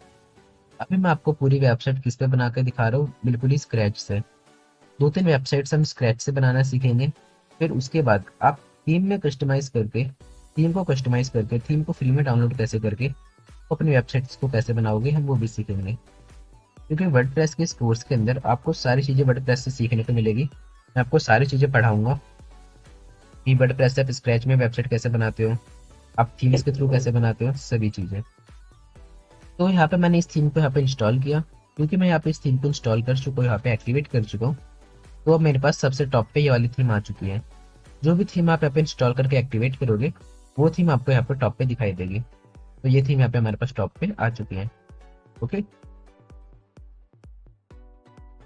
अभी मैं आपको पूरी वेबसाइट किस पे बना कर दिखा रहा हूँ, बिल्कुल ही स्क्रैच से। 2-3 वेबसाइट्स हम स्क्रैच से बनाना सीखेंगे। फिर उसके बाद आप थीम में कस्टमाइज करके थीम को फ्री में डाउनलोड कैसे करके अपनी वेबसाइट्स को कैसे बनाओगे, हम वो भी सीखेंगे। क्योंकि वर्डप्रेस के इस कोर्स के अंदर आपको सारी चीज़ें वर्डप्रेस से सीखने को मिलेगी। मैं आपको सारी चीज़ें पढ़ाऊंगा कि वर्डप्रेस से आप स्क्रैच में वेबसाइट कैसे बनाते हो, आप थीम्स के थ्रू कैसे बनाते हो, सभी चीज़ें। तो यहाँ पे मैंने इस थीम को यहाँ पे इंस्टॉल किया। क्योंकि मैं यहाँ पे इस थीम को इंस्टॉल कर चुका हूँ, यहाँ पे एक्टिवेट कर चुका हूँ। तो अब मेरे पास सबसे टॉप पे ये वाली थीम आ चुकी है। जो भी थीम आप यहाँ पे इंस्टॉल करके एक्टिवेट करोगे, वो थीम आपको यहाँ पे टॉप पे दिखाई देगी। तो ये थीम यहाँ पे हमारे पास टॉप पे आ चुकी है। ओके,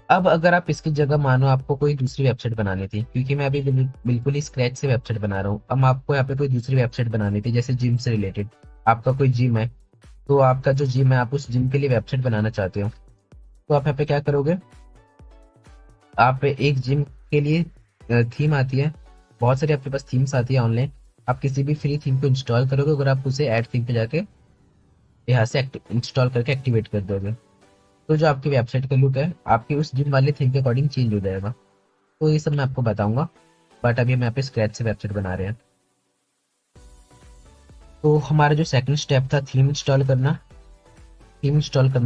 अब अगर आप इसकी जगह मानो आपको कोई दूसरी वेबसाइट बनानी थी, क्योंकि मैं अभी बिल्कुल ही स्क्रैच से वेबसाइट बना रहा हूँ। अब आपको यहाँ पे कोई दूसरी वेबसाइट बनानी थी, जैसे जिम से रिलेटेड। आपका कोई जिम है, तो आपका जो जिम है आप उस जिम के लिए वेबसाइट बनाना चाहते हो। तो आप यहाँ पे क्या करोगे, आप एक जिम के लिए थीम आती है, बहुत सारी आपके पास थीम्स आती है ऑनलाइन। आप किसी भी फ्री थीम को इंस्टॉल करोगे, अगर आप उसे ऐड थीम पे जाके यहाँ से इंस्टॉल करके एक्टिवेट कर दोगे, तो जो आपकी वेबसाइट का लुक है आपकी उस जिम वाले थीम के अकॉर्डिंग चेंज हो जाएगा। तो ये सब मैं आपको बताऊंगा, बट अभी हम यहाँ पे स्क्रैच से वेबसाइट बना रहे हैं। तो हमारा जो सेकंड स्टेप था थीम इंस्टॉल करना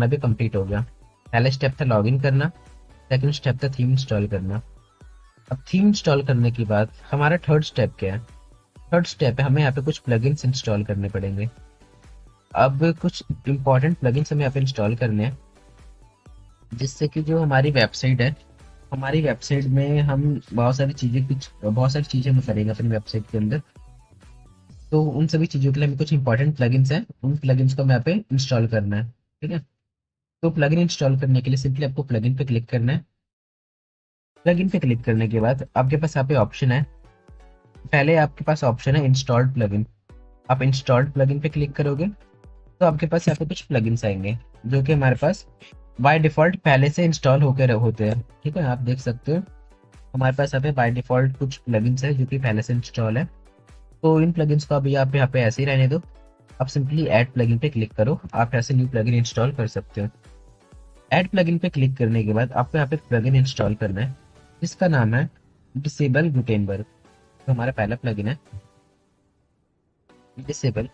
भी कंप्लीट हो गया। पहला स्टेप था लॉगिन करना, सेकंड स्टेप था थीम इंस्टॉल करना। अब थीम इंस्टॉल करने के बाद हमारा थर्ड स्टेप क्या है? थर्ड स्टेप है हमें यहाँ पे कुछ प्लगइन्स इंस्टॉल करने पड़ेंगे। अब कुछ इंपॉर्टेंट प्लगइन्स हमें यहाँ पे इंस्टॉल करने हैं, जिससे कि जो हमारी वेबसाइट में हम बहुत सारी चीज़ें हम करेंगे अपनी वेबसाइट के अंदर। तो उन सभी चीज़ों के लिए हमें कुछ इंपॉर्टेंट प्लगइन्स हैं, उन प्लगइन्स को हमें यहाँ पे इंस्टॉल करना है। ठीक है, तो प्लगइन इंस्टॉल करने के लिए सिंपली आपको प्लगइन पे क्लिक करना है। प्लगइन पे क्लिक करने के बाद आपके पास यहाँ पे ऑप्शन है, पहले आपके पास ऑप्शन है इंस्टॉल्ड प्लगइन। आप इंस्टॉल्ड प्लगइन पे क्लिक करोगे तो आपके पास यहाँ पे कुछ प्लगइन्स आएंगे, जो कि हमारे पास बाय डिफॉल्ट पहले से इंस्टॉल होकर होते हैं। ठीक है, आप देख सकते हो हमारे पास यहाँ पे बाय डिफॉल्ट कुछ प्लगइन्स है जो कि पहले से इंस्टॉल है। तो इन प्लगइन्स को अभी आप यहाँ पे ऐसे ही रहने दो। आप सिंपली ऐड प्लगइन पे क्लिक करो, आप ऐसे न्यू प्लगइन इंस्टॉल कर सकते हो। ऐड प्लगइन पे क्लिक करने के बाद आपको यहाँ पे प्लगइन इंस्टॉल करना है, जिसका नाम है डिसेबल गुटेनबर्ग। तो हमारा पहला प्लगइन है डिसेबल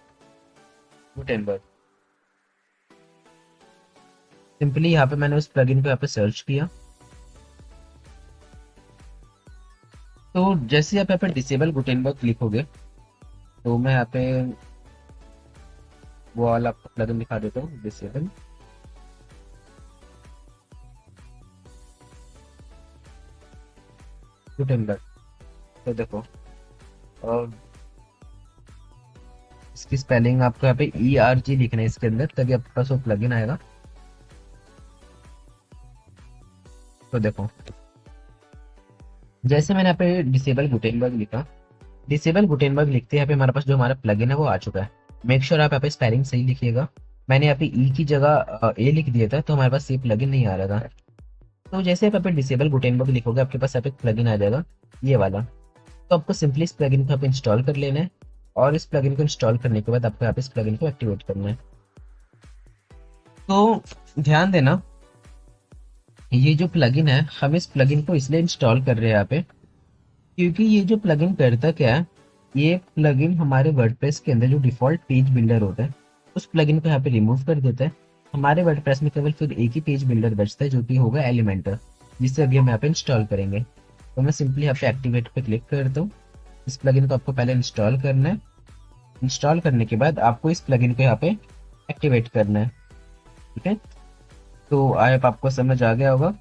गुटेनबर्ग। सिंपली यहाँ पे मैंने उस प्लगइन को यहाँ पे सर्च किया। तो जैसे आप यहाँ पे डिसेबल गुटेनबर्ग क्लिक हो गए, तो मैं यहाँ पे वो वाला आपको प्लगइन दिखा देता हूँ, डिसेबल गुटेनबर्ग। तो देखो, और इसकी स्पेलिंग आपको यहाँ पे ERG लिखना है इसके अंदर, तभी आपके पास वो प्लगइन आएगा। तो देखो, जैसे मैंने यहाँ पे डिसेबल गुटेनबर्ग लिखते यहाँ पे हमारे पास जो हमारा प्लगइन है वो आ चुका है। मेक श्योर आप यहाँ पे स्पेलिंग सही लिखिएगा। मैंने यहाँ पे ई की जगह ए लिख दिया था, तो हमारे पास ये प्लगइन नहीं आ रहा था। तो जैसे आप यहाँ पे डिसेबल गुटेनबर्ग लिखोगे आपके पास यहाँ पे प्लगइन आ जाएगा ये वाला। तो आपको सिंपली इस प्लगइन को यहाँ पे इंस्टॉल कर लेना है, और इस प्लगइन को इंस्टॉल करने के बाद आपको यहाँ पे इस प्लगइन को एक्टिवेट करना है। तो ध्यान देना, ये जो प्लगइन है हम इस प्लगइन को इसलिए इंस्टॉल कर रहे हैं यहाँ पे, क्योंकि ये जो प्लगइन करता क्या है, ये प्लगइन हमारे वर्डप्रेस के अंदर जो डिफॉल्ट पेज बिल्डर होता है उस प्लगइन को यहाँ पे रिमूव कर देता है। हमारे वर्डप्रेस में केवल फिर एक ही पेज बिल्डर बचता है, जो कि होगा एलिमेंटर, जिससे अभी हम यहाँ पे इंस्टॉल करेंगे। तो मैं सिंपली यहाँ पे एक्टिवेट पे क्लिक करता हूँ। इस प्लगइन को आपको पहले इंस्टॉल करना है। इंस्टॉल करने के बाद आपको इस प्लगइन को यहाँ पे एक्टिवेट करना है। ठीक है, तो आई होप आपको समझ आ गया होगा।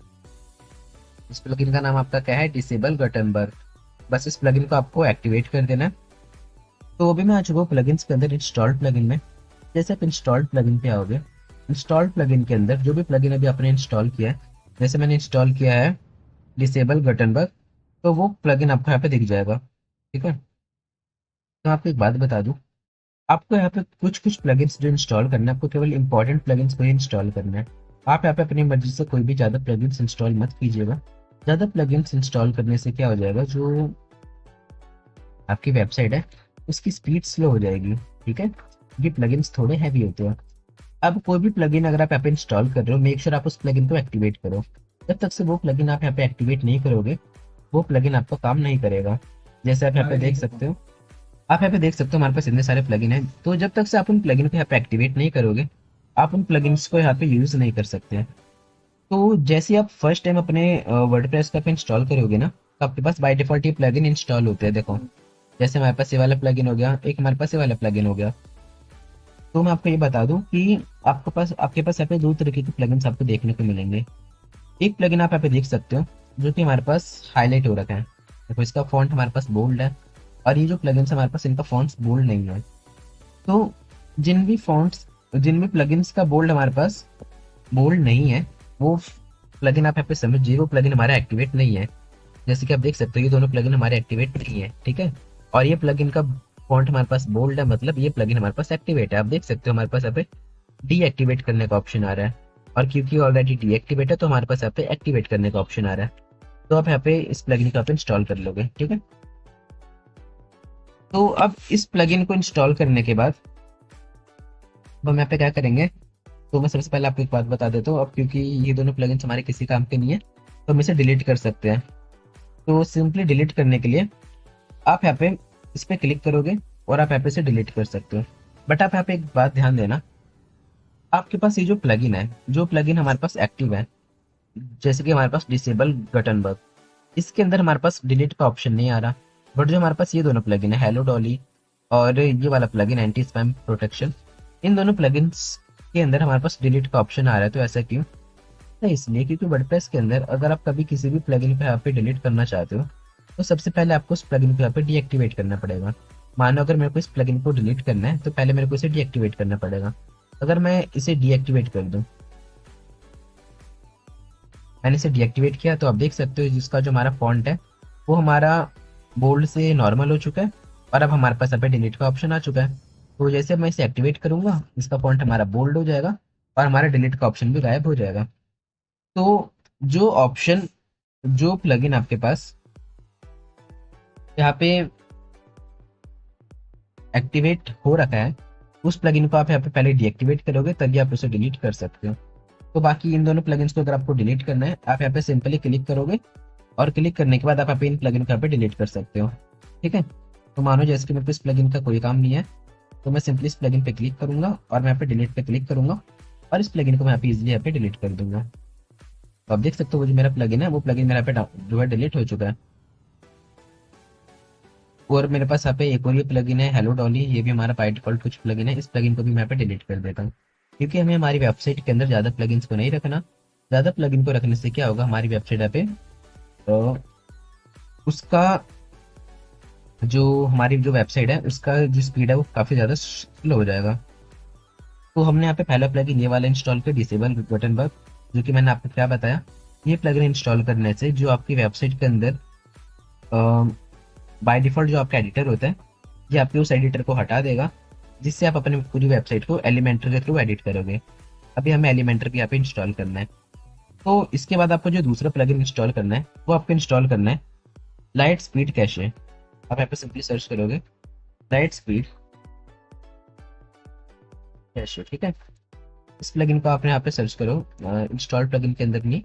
इस प्लगइन का नाम आपका क्या है, डिसेबल गटनबर्ग। बस इस प्लगइन को आपको एक्टिवेट कर देना है। तो अभी मैं आ चुका हूँ प्लगइन्स के अंदर, इंस्टॉल्ड प्लगइन में। जैसे आप इंस्टॉल्ड प्लगइन पे आओगे, इंस्टॉल्ड प्लगइन के अंदर जो भी प्लगइन अभी आपने इंस्टॉल किया है, जैसे मैंने इंस्टॉल किया है डिसेबल गटनबर्ग, तो वो प्लगइन आपको यहाँ पे दिख जाएगा। ठीक है। तो आपको एक बात बता दूं, आपको यहाँ पे कुछ कुछ प्लगइन्स जो इंस्टॉल करना है, आपको केवल इंपॉर्टेंट प्लगइन्स को ही इंस्टॉल करना है। आप यहाँ पे अपनी मर्जी से कोई भी ज़्यादा प्लगइन्स इंस्टॉल मत कीजिएगा। ज़्यादा प्लगइन्स इंस्टॉल करने से क्या हो जाएगा, जो आपकी वेबसाइट है उसकी स्पीड स्लो हो जाएगी। ठीक है। ये प्लगइन्स थोड़े हैवी होते हैं। अब कोई भी प्लगइन अगर आप यहाँ पे इंस्टॉल कर रहे हो, मेक श्योर आप उस प्लगइन को एक्टिवेट करो। जब तक से वो प्लगइन आप यहाँ पे एक्टिवेट नहीं करोगे, वो प्लगइन आपका काम नहीं करेगा। जैसे आप यहाँ पे देख सकते हो, आप यहाँ पे देख सकते हो हमारे पास इतने सारे प्लगइन हैं। तो जब तक से आप उन प्लगइन को यहाँ पे एक्टिवेट नहीं करोगे, आप उन प्लगइन्स को यहाँ पे यूज नहीं कर सकते। तो जैसे आप फर्स्ट टाइम अपने वर्डप्रेस का इंस्टॉल करोगे ना, तो आपके पास बाय डिफॉल्ट ये प्लगइन इंस्टॉल होते हैं। देखो, जैसे हमारे पास ये वाला प्लगइन हो गया, एक हमारे पास ये वाला प्लगइन हो गया। तो मैं आपको ये बता दूं कि आपके पास यहाँ पे दो तरीके के प्लगइन्स आपको देखने को मिलेंगे। एक प्लगइन आप यहाँ पे देख सकते हो, जो कि हमारे पास हाईलाइट हो रखा है। देखो, इसका फॉन्ट हमारे पास बोल्ड है, और ये जो प्लगइन्स हमारे पास, इनका फॉन्ट्स बोल्ड नहीं है। तो जिन भी प्लगइन्स का बोल्ड हमारे पास बोल्ड नहीं है, वो प्लगइन आप यहाँ पे समझिए, वो प्लगइन हमारा एक्टिवेट नहीं है। जैसे कि आप देख सकते हो, ये दोनों प्लगइन हमारे एक्टिवेट नहीं है। ठीक है। और ये प्लगइन का फॉन्ट हमारे पास बोल्ड है, मतलब ये प्लगइन हमारे पास एक्टिवेट है। आप देख सकते हो हमारे पास यहाँ पे डीएक्टिवेट करने का ऑप्शन आ रहा है, और क्योंकि ऑलरेडी डीएक्टिवेट है तो हमारे पास यहाँ पे एक्टिवेट करने का ऑप्शन आ रहा है। तो आप यहाँ पे इस प्लगइन को आप इंस्टॉल कर लोगे। ठीक है। तो अब इस प्लगइन को इंस्टॉल करने के बाद अब हम यहाँ पे क्या करेंगे, तो मैं सबसे पहले आपको एक बात बता देता हूँ। अब क्योंकि ये दोनों प्लगइन्स हमारे किसी काम के नहीं है, तो हम इसे डिलीट कर सकते हैं। तो सिंपली डिलीट करने के लिए आप यहाँ पे इस पे क्लिक करोगे, और आप यहाँ पे इसे डिलीट कर सकते हो। बट आप यहाँ पे एक बात ध्यान देना, आपके पास ये जो प्लगइन है, जो प्लगइन हमारे पास एक्टिव है, जैसे कि हमारे पास डिसेबल गटनबर्ग, इसके अंदर हमारे पास डिलीट का ऑप्शन नहीं आ रहा। बट जो हमारे पास ये दोनों प्लगइन है, हेलो डॉली और ये वाला प्लगइन एंटी स्पैम प्रोटेक्शन, इन दोनों प्लगइन्स के अंदर हमारे पास डिलीट का ऑप्शन आ रहा है। तो ऐसा क्यों? तो इसलिए क्योंकि वर्डप्रेस के अंदर अगर आप कभी किसी भी प्लगइन को यहाँ पे डिलीट करना चाहते हो, तो सबसे पहले आपको उस प्लगइन को यहाँ पे डीएक्टिवेट करना पड़ेगा। मानो अगर मेरे को इस प्लगइन को डिलीट करना है, तो पहले मेरे को इसे डीएक्टिवेट करना पड़ेगा। अगर मैं इसे डीएक्टिवेट कर दूं, मैंने इसे डीएक्टिवेट किया, तो आप देख सकते हो जिसका जो हमारा फॉन्ट है वो हमारा बोल्ड से नॉर्मल हो चुका है, और अब हमारे पास यहाँ पे डिलीट का ऑप्शन आ चुका है। तो जैसे मैं इसे एक्टिवेट करूंगा, इसका फॉन्ट हमारा बोल्ड हो जाएगा, और हमारा डिलीट का ऑप्शन भी गायब हो जाएगा। तो जो ऑप्शन, जो प्लगइन आपके पास यहाँ पे एक्टिवेट हो रखा है, उस प्लगइन को आप यहाँ पे पहले डीएक्टिवेट करोगे, तभी आप उसे डिलीट कर सकते हो। तो बाकी इन दोनों प्लगइन्स को अगर आपको डिलीट करना है, आप यहाँ पे सिंपली क्लिक करोगे, और क्लिक करने के बाद आप यहाँ पे इन प्लगइन को यहाँ पे डिलीट कर सकते हो। ठीक है। तो मानो जैसे कि मेरे को इस प्लगइन का कोई काम नहीं है, तो मैं सिंपली इस प्लगइन पे क्लिक करूंगा, और मैं यहाँ पे डिलीट पे क्लिक करूंगा, और इस प्लगइन को मैं यहाँ पे इजिली यहाँ पे डिलीट कर दूंगा। तो आप देख सकते हो वो जो मेरा प्लगइन है, वो प्लगइन मेरा पे जो है डिलीट हो चुका है। और मेरे पास यहाँ पे एक और ये प्लगइन है, हेलो डॉली, ये भी हमारा बाय डिफॉल्ट कुछ प्लगइन है। इस प्लगइन को भी मैं यहाँ पे डिलीट कर देता हूँ, क्योंकि हमें हमारी वेबसाइट के अंदर ज़्यादा प्लगइन्स को नहीं रखना। ज़्यादा प्लगइन को रखने से क्या होगा, हमारी वेबसाइट यहाँ पे तो उसका जो हमारी जो वेबसाइट है, उसका जो स्पीड है वो काफ़ी ज़्यादा स्लो हो जाएगा। तो हमने यहाँ पे पहला प्लगइन ये वाला इंस्टॉल किया, डिसेबल गटनबर्ग, जो कि मैंने आपको क्या बताया। ये प्लगइन इंस्टॉल करने से जो आपकी वेबसाइट के अंदर बाय डिफॉल्ट जो आपका एडिटर होता है, ये आपके उस एडिटर को हटा देगा, जिससे आप अपनी पूरी वेबसाइट को एलिमेंटर के थ्रू एडिट करोगे। अभी हमें एलिमेंटर के यहाँ पे इंस्टॉल करना है। तो इसके बाद आपको जो दूसरा प्लगइन इंस्टॉल करना है, वो आपको इंस्टॉल करना है लाइट स्पीड कैशे। आप यहाँ पे सिंपली सर्च करोगे लाइट स्पीड कैशे। ठीक है। इस प्लगइन को आपने यहाँ पे सर्च करो, इंस्टॉल प्लगइन के अंदर नहीं,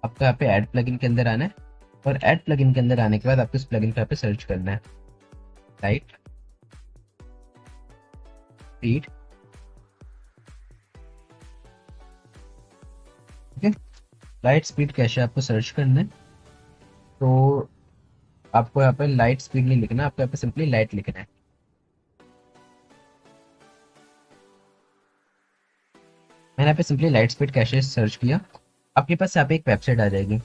आपको यहाँ पे ऐड प्लगइन के अंदर आना है, और ऐड प्लगइन के अंदर आने के बाद आपको इस प्लगइन को यहाँ पे सर्च करना है, लाइट स्पीड। ठीक है। लाइट स्पीड कैशे आपको सर्च करना है। तो आपको यहाँ पे लाइट स्पीड नहीं लिखना, आपको यहाँ पे सिंपली लाइट लिखना है। मैंने यहाँ पे simply light speed cache search किया, आपके पास यहाँ पे एक वेबसाइट आ जाएगी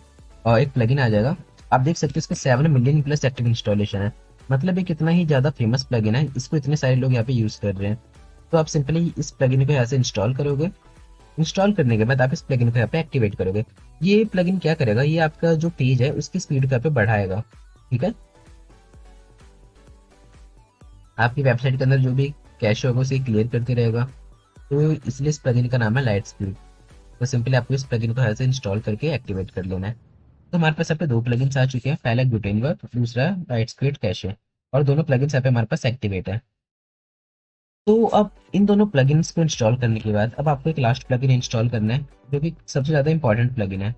और एक प्लगइन आ जाएगा। आप देख सकते हो इसका 7 मिलियन प्लस एक्टिव इंस्टॉलेशन है, मतलब ये कितना ही ज़्यादा फेमस प्लगइन है, इसको इतने सारे लोग यहाँ पे यूज़ कर रहे हैं। तो आप सिंपली इस प्लगइन को यहाँ से इंस्टॉल करोगे। इंस्टॉल करने के बाद आप इस प्लगइन को यहाँ पे एक्टिवेट करोगे। ये प्लगइन क्या करेगा, ये आपका जो पेज है उसकी स्पीड को यहाँ पे बढ़ाएगा। ठीक है, आपकी वेबसाइट के अंदर जो भी कैश होगा उसे क्लियर करते रहेगा। तो इसलिए इस प्लगइन का नाम है लाइट स्पीड। तो सिंपली आपको इस प्लगइन को यहाँ से इंस्टॉल करके एक्टिवेट कर लेना है। तो हमारे पास यहाँ पे दो प्लगइन्स आ चुके हैं, पहला गुटेनवर्क, दूसरा लाइट स्पीड कैशे, और दोनों प्लगइन्स यहाँ पे हमारे पास एक्टिवेट है। तो अब इन दोनों प्लगइन्स को इंस्टॉल करने के बाद अब आपको एक लास्ट प्लगइन इंस्टॉल करना है, जो कि सबसे ज़्यादा इंपॉर्टेंट प्लगइन है।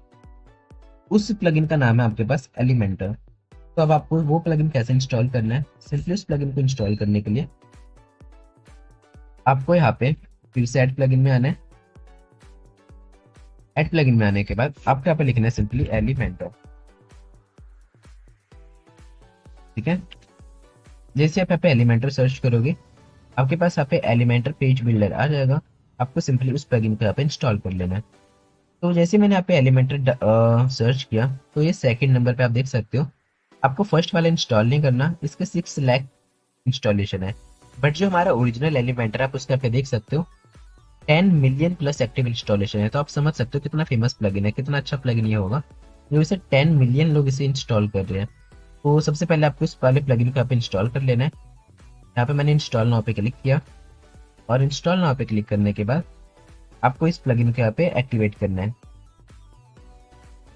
उस प्लगइन का नाम है आपके पास एलिमेंटर। तो अब आपको वो प्लगइन कैसे इंस्टॉल करना है, सिंपली उस प्लगइन को इंस्टॉल करने के लिए आपको यहाँ पे फिर से ऐड प्लगइन में आना है। ऐड प्लगइन में आने के बाद आपको यहाँ पे लिखना है सिंपली एलिमेंटर। ठीक है, जैसे आप यहाँ पे एलिमेंटर सर्च करोगे आपके पास यहाँ पे एलिमेंटर पेज बिल्डर आ जाएगा। आपको सिंपली उस प्लगइन को यहाँ पे इंस्टॉल कर लेना है। तो जैसे मैंने यहाँ पे एलिमेंटर सर्च किया तो ये सेकंड नंबर पे आप देख सकते हो। आपको फर्स्ट वाला इंस्टॉल नहीं करना, इसके 6 लाख इंस्टॉलेशन है। बट जो हमारा ओरिजिनल एलिमेंटर आप उसके यहाँ पे देख सकते हो 10 मिलियन प्लस एक्टिव इंस्टॉलेशन है। तो आप समझ सकते हो कितना फेमस प्लगइन है, कितना अच्छा प्लगइन ये होगा जो इसे 10 मिलियन लोग इसे इंस्टॉल कर रहे हैं। तो सबसे पहले आपको इस वाले प्लगइन को यहाँ पे इंस्टॉल कर लेना है। यहाँ पे मैंने इंस्टॉल नाउ पे क्लिक किया और इंस्टॉल नाउ पे क्लिक करने के बाद आपको इस प्लगइन को यहाँ पे एक्टिवेट करना है।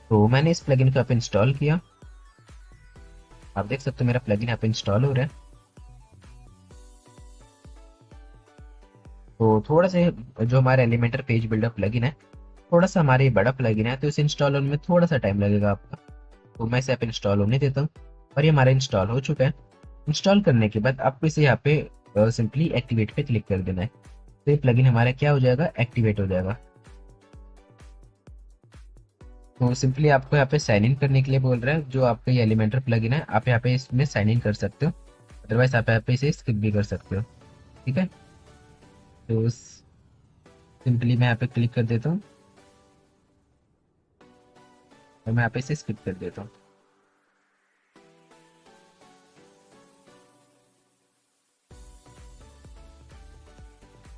तो मैंने इस प्लगइन को यहाँ पे इंस्टॉल किया, आप देख सकते हो मेरा प्लगइन यहाँ पे इंस्टॉल हो रहा है। तो थोड़ा सा जो हमारा एलिमेंटर पेज बिल्डर प्लगइन है थोड़ा सा हमारे बड़ा प्लगइन है, तो इसे इंस्टॉल होने में थोड़ा सा टाइम लगेगा आपका। तो मैं इसे यहाँ पे इंस्टॉल होने देता हूँ और ये हमारा इंस्टॉल हो चुका है। इंस्टॉल करने के बाद आपको इसे यहाँ पे सिंपली एक्टिवेट पे क्लिक कर देना है। तो ये प्लगइन हमारा क्या हो जाएगा, एक्टिवेट हो जाएगा। तो सिंपली आपको यहाँ पे साइन इन करने के लिए बोल रहा है, जो आपका ये एलिमेंटर प्लगइन है आप यहाँ पे इसमें साइन इन कर सकते हो, अदरवाइज आप यहाँ पे इसे स्किप भी कर सकते हो। ठीक है, तो सिंपली मैं यहाँ पे क्लिक कर देता हूँ और मैं यहाँ पे इसे स्किप कर देता हूँ।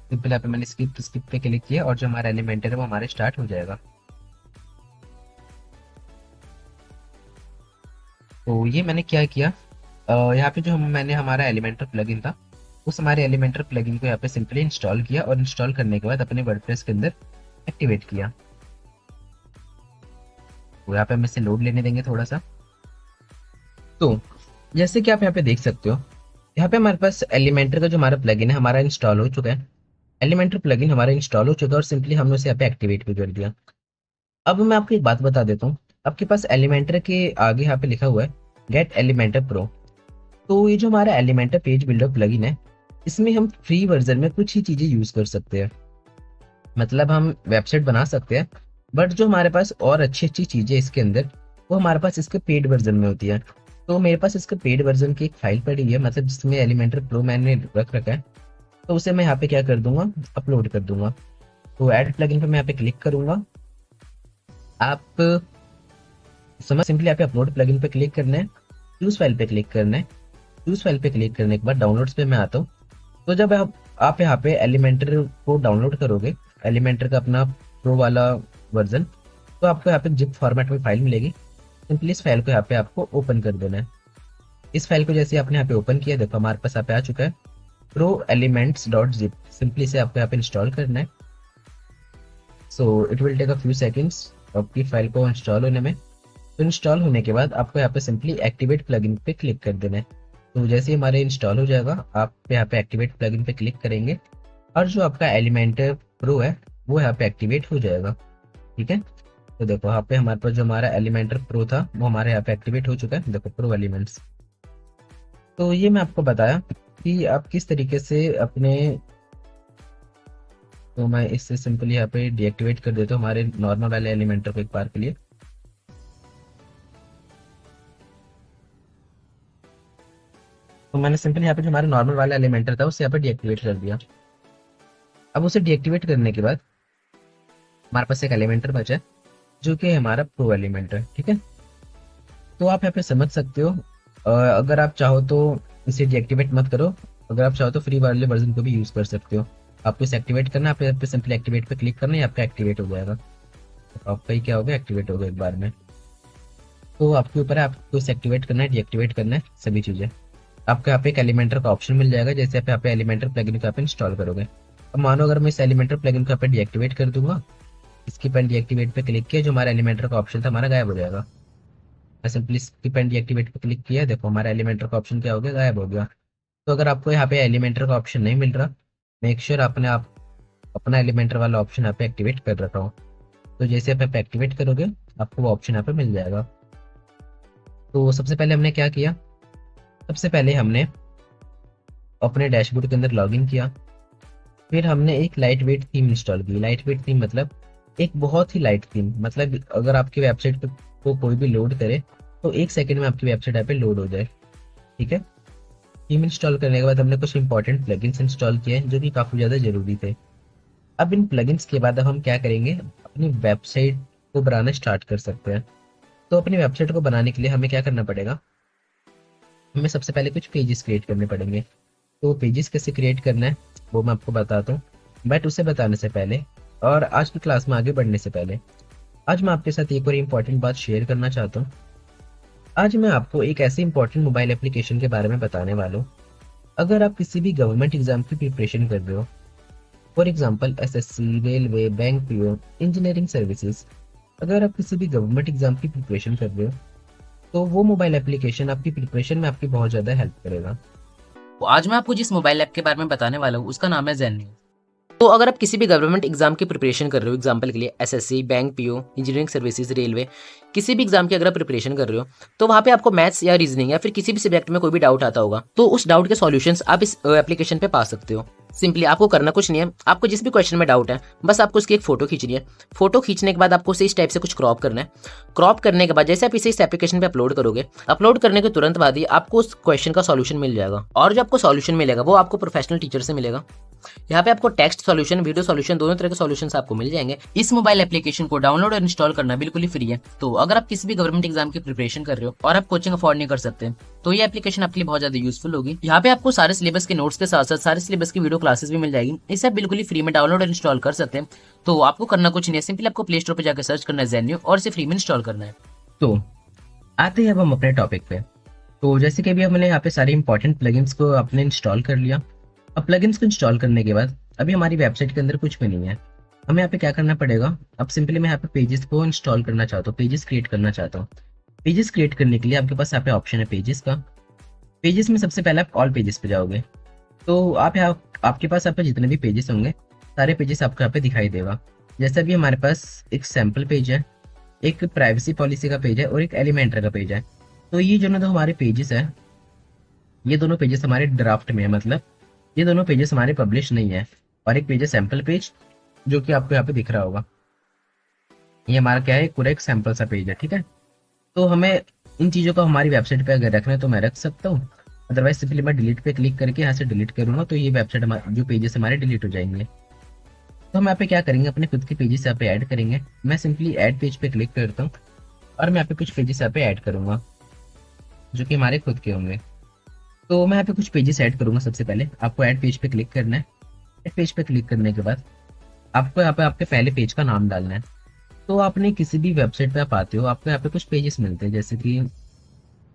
सिंपल यहाँ पे मैंने स्किप स्किप पे क्लिक किया और जो हमारा एलिमेंटर है वो हमारे स्टार्ट हो जाएगा। तो ये मैंने क्या किया, यहाँ पे जो मैंने हमारा एलिमेंटर प्लगइन था उस हमारे एलिमेंटर प्लगइन को यहाँ पे सिंपली इंस्टॉल किया और इंस्टॉल करने के बाद अपने वर्डप्रेस के अंदर एक्टिवेट किया। तो यहाँ पे हम इसे लोड लेने देंगे थोड़ा सा। तो जैसे कि आप यहाँ पे देख सकते हो यहाँ पे हमारे पास एलिमेंटर का जो हमारा प्लगइन है हमारा इंस्टॉल हो चुका है। एलिमेंटर प्लगइन हमारा इंस्टॉल हो चुका है और सिंपली हमने उसे यहाँ पे एक्टिवेट भी कर दिया। अब मैं आपको एक बात बता देता हूँ, आपके पास एलिमेंटर के आगे यहाँ पे लिखा हुआ है गेट एलिमेंटर प्रो। तो ये जो हमारा एलिमेंटर पेज बिल्डर प्लगइन है इसमें हम फ्री वर्जन में कुछ ही चीजें यूज कर सकते हैं, मतलब हम वेबसाइट बना सकते हैं। बट जो हमारे पास और अच्छी अच्छी चीजें इसके अंदर वो हमारे पास इसके पेड वर्जन में होती है। तो मेरे पास इसके पेड वर्जन की एक फाइल पड़ी है, मतलब जिसमें एलिमेंटर प्रो मैंने रख रखा है। तो उसे मैं यहाँ पे क्या कर दूंगा, अपलोड कर दूंगा। तो ऐड प्लगइन पे मैं यहाँ पे क्लिक करूंगा। आप समझ सिंपली यहाँ पे अपलोड प्लगइन पे क्लिक करना है, चूज फाइल पे क्लिक करना है। चूज फाइल पे क्लिक करने के बाद डाउनलोड्स पे मैं आता हूँ। तो जब आप यहाँ पे एलिमेंटर को डाउनलोड करोगे, एलिमेंटर का अपना प्रो वाला वर्जन, तो आपको यहाँ पे जिप फॉर्मेट में फाइल मिलेगी। सिंपली इस फाइल को यहाँ पे आपको ओपन कर देना है। इस फाइल को जैसे आपने यहाँ पे ओपन किया, देखो हमारे पास यहाँ पे आ चुका है pro elements dot zip. Simply से आपको यहाँ पे इंस्टॉल करना है। So it will take a few seconds आपकी फाइल को इंस्टॉल होने में। तो इंस्टॉल होने के बाद आपको यहाँ पे सिंपली एक्टिवेट प्लगइन पे क्लिक कर देना है। तो जैसे ही हमारे इंस्टॉल हो जाएगा आप यहाँ पे एक्टिवेट प्लगइन पे क्लिक करेंगे और जो आपका एलिमेंटर प्रो है वो यहाँ पे एक्टिवेट हो जाएगा। ठीक है, तो देखो यहाँ पे हमारे पास जो हमारा एलिमेंटर प्रो था वो हमारे यहाँ पे एक्टिवेट हो चुका है, देखो प्रो एलिमेंट्स। तो ये मैं आपको बताया कि आप किस तरीके से अपने, तो मैं इससे सिंपली यहाँ पे डीएक्टिवेट कर देता हूँ हमारे नॉर्मल वाले एलिमेंटर को एक बार के लिए। तो मैंने सिंपली यहाँ पे जो हमारा नॉर्मल वाला एलिमेंटर था उसे यहाँ पे डीएक्टिवेट कर दिया। अब उसे डीएक्टिवेट करने के बाद हमारे पास एक एलिमेंटर बचा है जो कि हमारा प्रो एलिमेंटर, ठीक है। तो आप यहाँ पे समझ सकते हो। अगर आप चाहो तो इसे डीएक्टिवेट मत करो, अगर आप चाहो तो फ्री वाले वर्जन को भी यूज कर सकते हो। आपको इसे एक्टिवेट करना है, आप पे सिंपली एक्टिवेट पे क्लिक करना है, आपका एक्टिवेट हो जाएगा। आपका ही क्या हो गया, एक्टिवेट हो गया एक बार में। तो आपके ऊपर है, आपको इसे एक्टिवेट करना है, डीएक्टिवेट करना है, सभी चीजें। आपको यहाँ पे एक एलिमेंटर का ऑप्शन मिल जाएगा, जैसे आप यहाँ पे एलिमेंटर प्लगइन को आप इंस्टॉल करोगे। अब मानो अगर मैं इस एलिमेंटर प्लगइन को यहाँ पे डीएक्टिवेट कर दूंगा, इसकी पेन डीएक्टिवेट पे क्लिक किया, जो हमारा एलिमेंटर का ऑप्शन था हमारा गायब हो जाएगा। मैं सिंपली इसकी पेन डीएक्टिवेट पे क्लिक किया, देखो हमारा एलिमेंटर का ऑप्शन क्या हो गया, गायब हो गया। तो अगर आपको यहाँ पे एलिमेंटर का ऑप्शन नहीं मिल रहा, मेक श्योर आपने आप अपना एलिमेंटर वाला ऑप्शन यहाँ पे एक्टिवेट कर रखा हो। तो जैसे आप यहाँ पे एक्टिवेट करोगे, आपको वो ऑप्शन यहाँ पे मिल जाएगा। तो सबसे पहले हमने क्या किया, सबसे पहले हमने अपने डैशबोर्ड के अंदर लॉगिन किया। फिर हमने एक लाइट वेट थीम इंस्टॉल की। लाइट वेट थीम मतलब एक बहुत ही लाइट थीम, मतलब अगर आपकी वेबसाइट पे को कोई भी लोड करे तो 1 सेकंड में आपकी वेबसाइट यहाँ पे लोड हो जाए, ठीक है। थीम इंस्टॉल करने के बाद हमने कुछ इंपॉर्टेंट प्लगइन्स इंस्टॉल किए जो कि काफ़ी ज़्यादा ज़रूरी थे। अब इन प्लगइन्स के बाद अब हम क्या करेंगे, अपनी वेबसाइट को बनाना स्टार्ट कर सकते हैं। तो अपनी वेबसाइट को बनाने के लिए हमें क्या करना पड़ेगा, हमें सबसे पहले कुछ पेजेस क्रिएट करने पड़ेंगे। तो पेजेस कैसे क्रिएट करना है वो मैं आपको बताता हूँ, बट उसे बताने से पहले और आज की क्लास में आगे बढ़ने से पहले आज मैं आपके साथ एक और इम्पॉर्टेंट बात शेयर करना चाहता हूँ। आज मैं आपको एक ऐसे इम्पॉर्टेंट मोबाइल एप्लीकेशन के बारे में बताने वाला हूँ। अगर आप किसी भी गवर्नमेंट एग्जाम की प्रिपरेशन कर रहे हो, for example SSC, railway, bank PO, engineering services, अगर आप किसी भी गवर्नमेंट एग्जाम की प्रिपरेशन कर रहे हो तो वो मोबाइल एप्लीकेशन आपकी प्रिपरेशन में आपकी बहुत ज़्यादा हेल्प करेगा। तो आज मैं आपको जिस मोबाइल ऐप के बारे में बताने वाला हूँ उसका नाम है ज़ेन्यू। तो अगर आप किसी भी गवर्नमेंट एग्जाम की प्रिपरेशन कर रहे हो, एग्जाम्पल के लिए SSC, bank PO, engineering services, railway, किसी भी एग्जाम की अगर आप प्रिपरेशन कर रहे हो तो वहाँ पे आपको मैथ्स या रीजनिंग या फिर किसी भी सब्जेक्ट में कोई भी डाउट आता होगा तो उस डाउट के सॉल्यूशंस आप इस एप्लीकेशन पे पा सकते हो। सिंपली आपको करना कुछ नहीं है, आपको जिस भी क्वेश्चन में डाउट है बस आपको उसकी एक फोटो खींचनी है। फोटो खींचने के बाद आपको उसे इस टाइप से कुछ क्रॉप करना है। क्रॉप करने के बाद जैसे आप इसे इस एप्लीकेशन पे अपलोड करोगे, अपलोड करने के तुरंत बाद ही आपको उस क्वेश्चन का सॉल्यूशन मिल जाएगा और जो आपको सॉल्यूशन मिलेगा वो आपको प्रोफेशनल टीचर से मिलेगा। यहाँ पे आपको टेक्स्ट सॉल्यूशन, वीडियो सॉल्यूशन, दोनों तरह के सॉल्यूशंस आपको मिल जाएंगे। इस मोबाइल एप्लीकेशन को डाउनलोड और इंस्टॉल करना बिल्कुल ही फ्री है। तो अगर आप किसी भी गवर्नमेंट एग्जाम की प्रिपरेशन कर रहे हो और आप कोचिंग अफोर्ड नहीं कर सकते तो ये एप्लीकेशन आपके लिए बहुत ज्यादा यूजफुल होगी। यहाँ पे आपको सारे सिलेबस के नोट्स के साथ साथ सारे सिलेबस की वीडियो क्लासेस भी मिल जाएगी। इसे आप बिल्कुल ही फ्री में डाउनलोड और इंस्टॉल कर सकते हैं। तो आपको करना कुछ नहीं है, सिंपली आपको प्ले स्टोर पर जाकर सर्च करना है ज़ेन्यू और इसे फ्री में इंस्टॉल करना है। तो आते हैं अब हम अपने टॉपिक पे। तो जैसे कि अभी हमने यहाँ पे सारे इंपॉर्टेंट प्लगइन्स को अपने इंस्टॉल कर लिया। अब प्लगइन्स को इंस्टॉल करने के बाद अभी हमारी वेबसाइट के अंदर कुछ भी नहीं है। हमें यहाँ पे क्या करना पड़ेगा, अब सिंपली मैं यहाँ पे पेजेस को इंस्टॉल करना चाहता हूँ, पेजेस क्रिएट करना चाहता हूँ। पेजेस क्रिएट करने के लिए आपके पास यहाँ पे ऑप्शन है पेजेस का। पेजेस में सबसे पहले आप ऑल पेजेस पे जाओगे। तो आप यहाँ आपके पास यहाँ पे जितने भी पेजेस होंगे सारे पेजेस आपको यहाँ पे दिखाई देगा। जैसे अभी हमारे पास एक सैम्पल पेज है, एक प्राइवेसी पॉलिसी का पेज है और एक एलिमेंटर का पेज है। तो ये जो ना दो हमारे पेजेस है, ये दोनों पेजेस हमारे ड्राफ्ट में है, मतलब ये दोनों पेजेस हमारे पब्लिश नहीं है। और एक पेज है सैम्पल पेज जो कि आपको यहाँ पे दिख रहा होगा। ये हमारा क्या है, पूरा एक सैम्पल सा पेज है, ठीक है। तो हमें इन चीज़ों को हमारी वेबसाइट पे अगर रखना है तो मैं रख सकता हूँ, अदरवाइज सिंपली मैं डिलीट पे क्लिक करके यहाँ से डिलीट करूंगा तो ये वेबसाइट जो पेजेस हमारे डिलीट हो जाएंगे। तो हम यहाँ पे क्या करेंगे, अपने खुद के पेजेस यहाँ पे ऐड करेंगे। मैं सिंपली ऐड पेज पे क्लिक करता हूँ और मैं यहाँ पे कुछ पेजेस यहाँ पे ऐड करूंगा जो कि हमारे खुद के होंगे। तो मैं यहाँ पे कुछ पेजेस ऐड करूंगा। सबसे पहले आपको ऐड पेज पे क्लिक करना है। ऐड पेज पे क्लिक करने के बाद आपको यहाँ पे आपके पहले पेज का नाम डालना है। तो आपने किसी भी वेबसाइट पे आप आते हो, आपको यहाँ पे कुछ पेजेस मिलते हैं, जैसे कि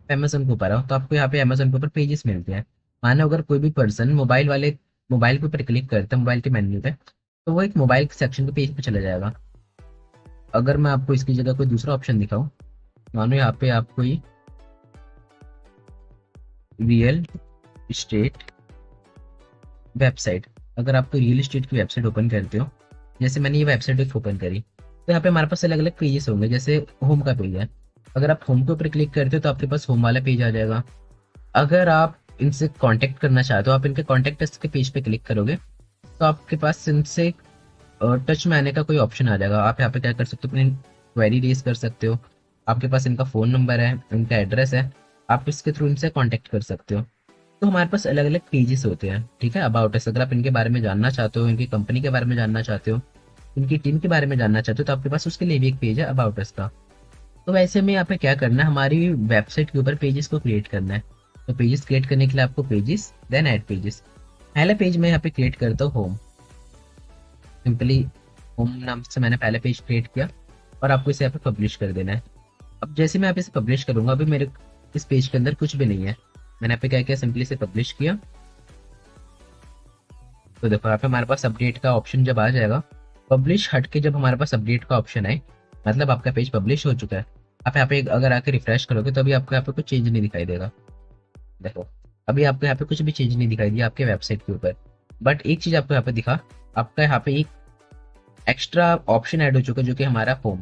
अमेजन के ऊपर आओ तो आपको यहाँ पे अमेजन के ऊपर पेजेस मिलते हैं। मानो अगर कोई भी पर्सन मोबाइल के ऊपर क्लिक करता है, मोबाइल के मेन्यू पे, तो वो एक मोबाइल सेक्शन के पेज पे चला जाएगा। अगर मैं आपको इसकी जगह कोई दूसरा ऑप्शन दिखाऊं, मानो यहाँ पे आप कोई रियल इस्टेट वेबसाइट, अगर आप कोई रियल इस्टेट की वेबसाइट ओपन करते हो, जैसे मैंने ये वेबसाइट एक ओपन करी, तो यहाँ पे हमारे पास अलग अलग पेजेस होंगे। जैसे होम का पेज है, अगर आप होम के ऊपर क्लिक करते हो तो आपके पास होम वाला पेज आ जाएगा। अगर आप इनसे कांटेक्ट करना चाहते हो, आप इनके कांटेक्ट के पेज पे क्लिक करोगे तो आपके पास इनसे टच में आने का कोई ऑप्शन आ जाएगा। आप यहाँ पे क्या कर सकते हो, अपनी क्वेरी रेज कर सकते हो। आपके पास इनका फ़ोन नंबर है, इनका एड्रेस है, आप इसके थ्रू इनसे कांटेक्ट कर सकते हो। तो हमारे पास अलग अलग पेजेस होते हैं, ठीक है, अबाउट अस। अगर आप इनके बारे में जानना चाहते हो, इनकी कंपनी के बारे में जानना चाहते हो, उनकी टीम के बारे में जानना चाहते हो तो आपके पास उसके लिए भी एक पेज है अबाउट अस का। तो वैसे में यहाँ पे क्या करना है, हमारी वेबसाइट के ऊपर पेजेस को क्रिएट करना है। तो पेजेस क्रिएट करने के लिए आपको पेजेस देन ऐड पेजेस। पहला पेज मैं यहाँ पे क्रिएट करता हूँ होम। सिंपली होम नाम से मैंने पहला पेज क्रिएट किया और आपको इसे यहाँ पे पब्लिश कर देना है। अब जैसे मैं यहाँ पे इसे पब्लिश करूंगा, अभी मेरे इस पेज के अंदर कुछ भी नहीं है। मैंने यहाँ पे क्या किया, सिंपली इसे पब्लिश किया। तो देखो यहाँ पे हमारे पास अपडेट का ऑप्शन जब आ जाएगा, पब्लिश हट के जब हमारे पास अपडेट का ऑप्शन है, मतलब आपका पेज पब्लिश हो चुका है। आप यहाँ पे अगर आके रिफ्रेश करोगे तो अभी आपको यहाँ पे कुछ चेंज नहीं दिखाई देगा। देखो अभी आपको यहाँ पे कुछ भी चेंज नहीं दिखाई दिया आपके वेबसाइट के ऊपर। बट एक चीज आपको यहाँ पे दिखा, आपका यहाँ पे एक एक्स्ट्रा ऑप्शन ऐड हो चुका है जो कि हमारा होम।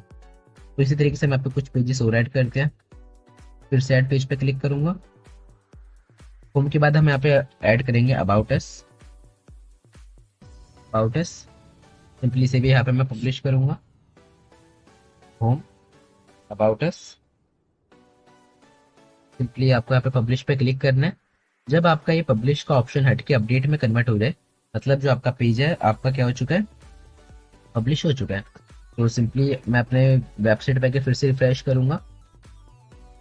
तो इसी तरीके से हम यहाँ पे कुछ पेजेस और ऐड करते हैं। फिर से ऐड पेज पे क्लिक करूंगा। होम के बाद हम यहाँ पे ऐड करेंगे about us. About us simply से भी यहाँ पे मैं पब्लिश करूंगा होम अबाउट अस। सिंपली आपको यहाँ पे पब्लिश पे क्लिक करना है। जब आपका ये पब्लिश का ऑप्शन हट के अपडेट में कन्वर्ट हो जाए, मतलब जो आपका पेज है आपका क्या हो चुका है, पब्लिश हो चुका है। तो सिंपली मैं अपने वेबसाइट पे फिर से रिफ्रेश करूंगा।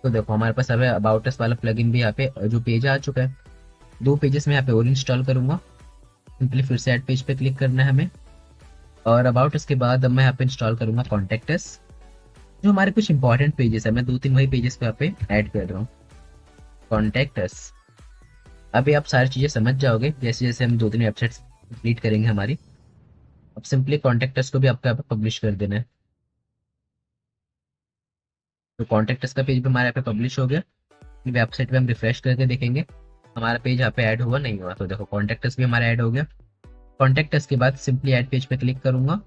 तो देखो हमारे पास अब अबाउट अस वाला प्लगइन भी यहाँ पे जो पेज आ चुका है। 2 पेजेस में यहाँ पे और इंस्टॉल करूंगा। सिंपली फिर से ऐड पेज पे क्लिक करना है हमें, और अबाउट अस के बाद अब मैं यहाँ पे इंस्टॉल करूंगा कॉन्टेक्ट अस। जो हमारे कुछ इंपॉर्टेंट पेजेस है, मैं 2-3 वही पेजेस पे यहाँ पे ऐड कर रहा हूँ कॉन्टेक्ट अस। अभी आप सारी चीजें समझ जाओगे जैसे जैसे हम 2-3 वेबसाइट्स कंप्लीट करेंगे हमारी। अब सिंपली कॉन्टेक्ट अस को भी आपको यहाँ पे पब्लिश कर देना है। तो कॉन्टेक्ट अस का पेज भी हमारे यहाँ पे पब्लिश हो गया। वेबसाइट पे हम रिफ्रेश करके देखेंगे हमारा पेज यहाँ पे ऐड हुआ नहीं हुआ। तो देखो कॉन्टेक्ट अस भी हमारा ऐड हो गया। कॉन्टेक्ट अस के बाद सिंपली ऐड पेज पे क्लिक करूंगा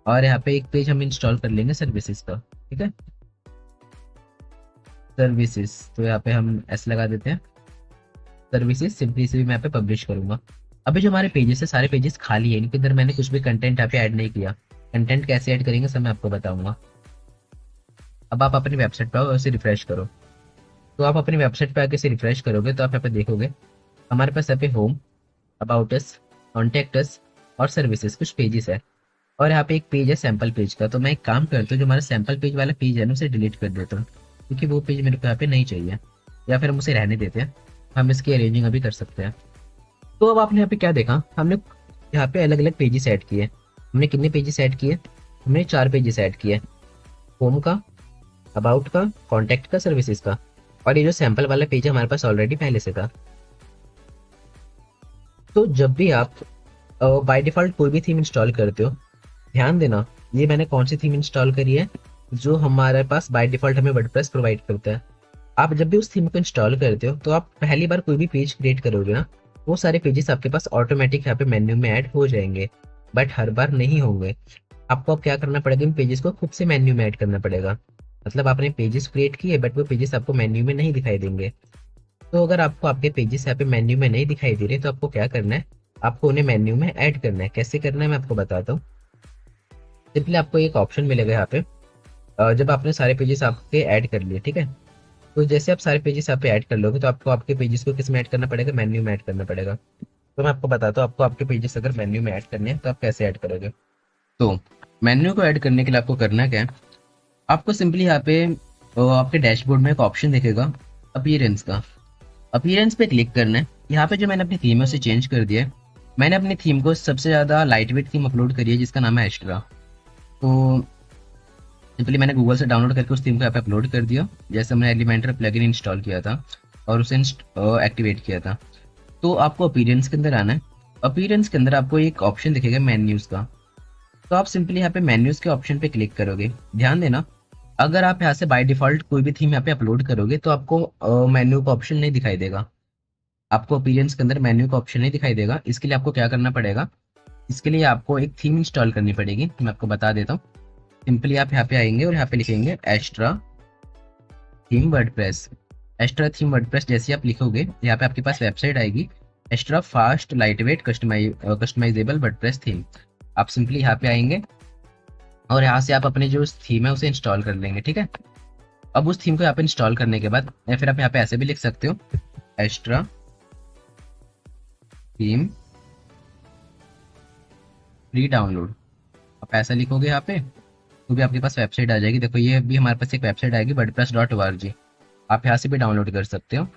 और यहाँ पे एक पेज हम इंस्टॉल कर लेंगे सर्विसेज का। ठीक है, सर्विसेज, तो यहाँ पे हम एस लगा देते हैं सर्विसेज। सिंपली से भी मैं यहाँ पे पब्लिश करूंगा। अभी जो हमारे पेजेस है सारे पेजेस खाली है, इनके अंदर मैंने कुछ भी कंटेंट यहाँ पे ऐड नहीं किया। कंटेंट कैसे ऐड करेंगे सब मैं आपको बताऊंगा। अब आप अपनी वेबसाइट पे आओ और इसे रिफ्रेश करो। तो आप अपनी वेबसाइट पे आके इसे रिफ्रेश करोगे तो आप यहाँ पे देखोगे हमारे पास यहाँ पे home, about us, contact us और सर्विसेज कुछ पेजेस है। और यहाँ पे एक पेज है सैंपल पेज का। तो मैं एक काम करता हूँ, जो हमारा सैंपल पेज वाला पेज है ना उसे डिलीट कर देता हूँ, क्योंकि वो पेज मेरे को यहाँ पे नहीं चाहिए। या फिर हम उसे रहने देते हैं, हम इसकी अरेंजिंग अभी कर सकते हैं। तो अब आपने यहाँ पे क्या देखा, हमने यहाँ पे अलग अलग पेजेस ऐड किए। हमने कितने पेजेस ऐड किए, हमने 4 पेजेस ऐड किए, होम का, अबाउट का, कॉन्टैक्ट का, सर्विसेज का। और ये जो सैंपल वाला पेज है हमारे पास ऑलरेडी पहले से था। तो जब भी आप बाय डिफॉल्ट कोई भी थीम इंस्टॉल करते हो, ध्यान देना ये मैंने कौन सी थीम इंस्टॉल करी है, जो हमारे पास बाय डिफॉल्ट हमें वर्डप्रेस प्रोवाइड करता है। आप जब भी उस थीम को इंस्टॉल करते हो तो आप पहली बार कोई भी पेज क्रिएट करोगे ना, वो सारे पेजेस आपके पास ऑटोमेटिक यहाँ पे मेन्यू में ऐड हो जाएंगे। बट हर बार नहीं होंगे, आपको अब क्या करना पड़ेगा, इन पेजेस को खुद से मेन्यू में ऐड करना पड़ेगा। मतलब आपने पेजेस क्रिएट किए बट वो पेजेस आपको मेन्यू में नहीं दिखाई देंगे। तो अगर आपको आपके पेजेस यहाँ पे मेन्यू में नहीं दिखाई दे रहे तो आपको क्या करना है, आपको उन्हें मेन्यू में ऐड करना है। कैसे करना है मैं आपको बताता हूँ। सिंपली आपको एक ऑप्शन मिलेगा यहाँ पे, जब आपने सारे पेजेस आपके ऐड कर लिए, ठीक है, तो जैसे आप सारे पेजेस यहाँ पे ऐड कर लोगे तो आपको आपके पेजेस को किस में ऐड करना पड़ेगा, मेन्यू में ऐड करना पड़ेगा। तो मैं आपको बताता हूँ, आपको आपके पेजेस अगर मेन्यू में ऐड करने हैं तो आप कैसे ऐड करोगे। तो मेन्यू को ऐड करने के लिए आपको करना क्या है, आपको सिंपली यहाँ पे आपके डैशबोर्ड में एक ऑप्शन दिखेगा अपीयरेंस का। अपीयरेंस पे क्लिक करना है। यहाँ पे जो मैंने अपनी थीम है उसे चेंज कर दिया है। मैंने अपनी थीम को सबसे ज़्यादा लाइट वेट थीम अपलोड करी है जिसका नाम है एस्ट्रा। तो सिंपली मैंने गूगल से डाउनलोड करके उस थीम को यहाँ पे अपलोड कर दिया, जैसे हमने एलिमेंटर प्लगइन इंस्टॉल किया था और उसे एक्टिवेट किया था। तो आपको अपीयरेंस के अंदर आना है। अपीयरेंस के अंदर आपको एक ऑप्शन दिखेगा मेन्यूज का। तो आप सिंपली यहाँ पे मेन्यूज के ऑप्शन पे क्लिक करोगे। ध्यान देना, अगर आप यहाँ से बाय डिफॉल्ट कोई भी थीम यहाँ पे अपलोड करोगे तो आपको मेन्यू का ऑप्शन नहीं दिखाई देगा। आपको अपीयरेंस के अंदर मेन्यू का ऑप्शन नहीं दिखाई देगा। इसके लिए आपको क्या करना पड़ेगा, इसके लिए आपको एक थीम इंस्टॉल करनी पड़ेगी। मैं आपको बता देता हूँ। सिंपली आप यहाँ पे आएंगे और यहाँ पे लिखेंगे Astra theme WordPress. Astra theme WordPress जैसे आप लिखोगे यहाँ पे आपके पास वेबसाइट आएगी, Astra fast lightweight customizable WordPress theme. आप सिंपली यहाँ पे आएंगे और यहाँ से आप अपने जो थीम है उसे इंस्टॉल कर लेंगे। ठीक है, अब उस थीम को यहाँ पे इंस्टॉल करने के बाद या फिर आप यहाँ पे ऐसे भी लिख सकते हो, एस्ट्रा थीम फ्री डाउनलोड। आप ऐसा लिखोगे यहाँ पे तो भी आपके पास वेबसाइट आ जाएगी। देखो ये भी हमारे पास एक वेबसाइट आएगी wordpress.org। आप यहाँ से भी डाउनलोड कर सकते हो।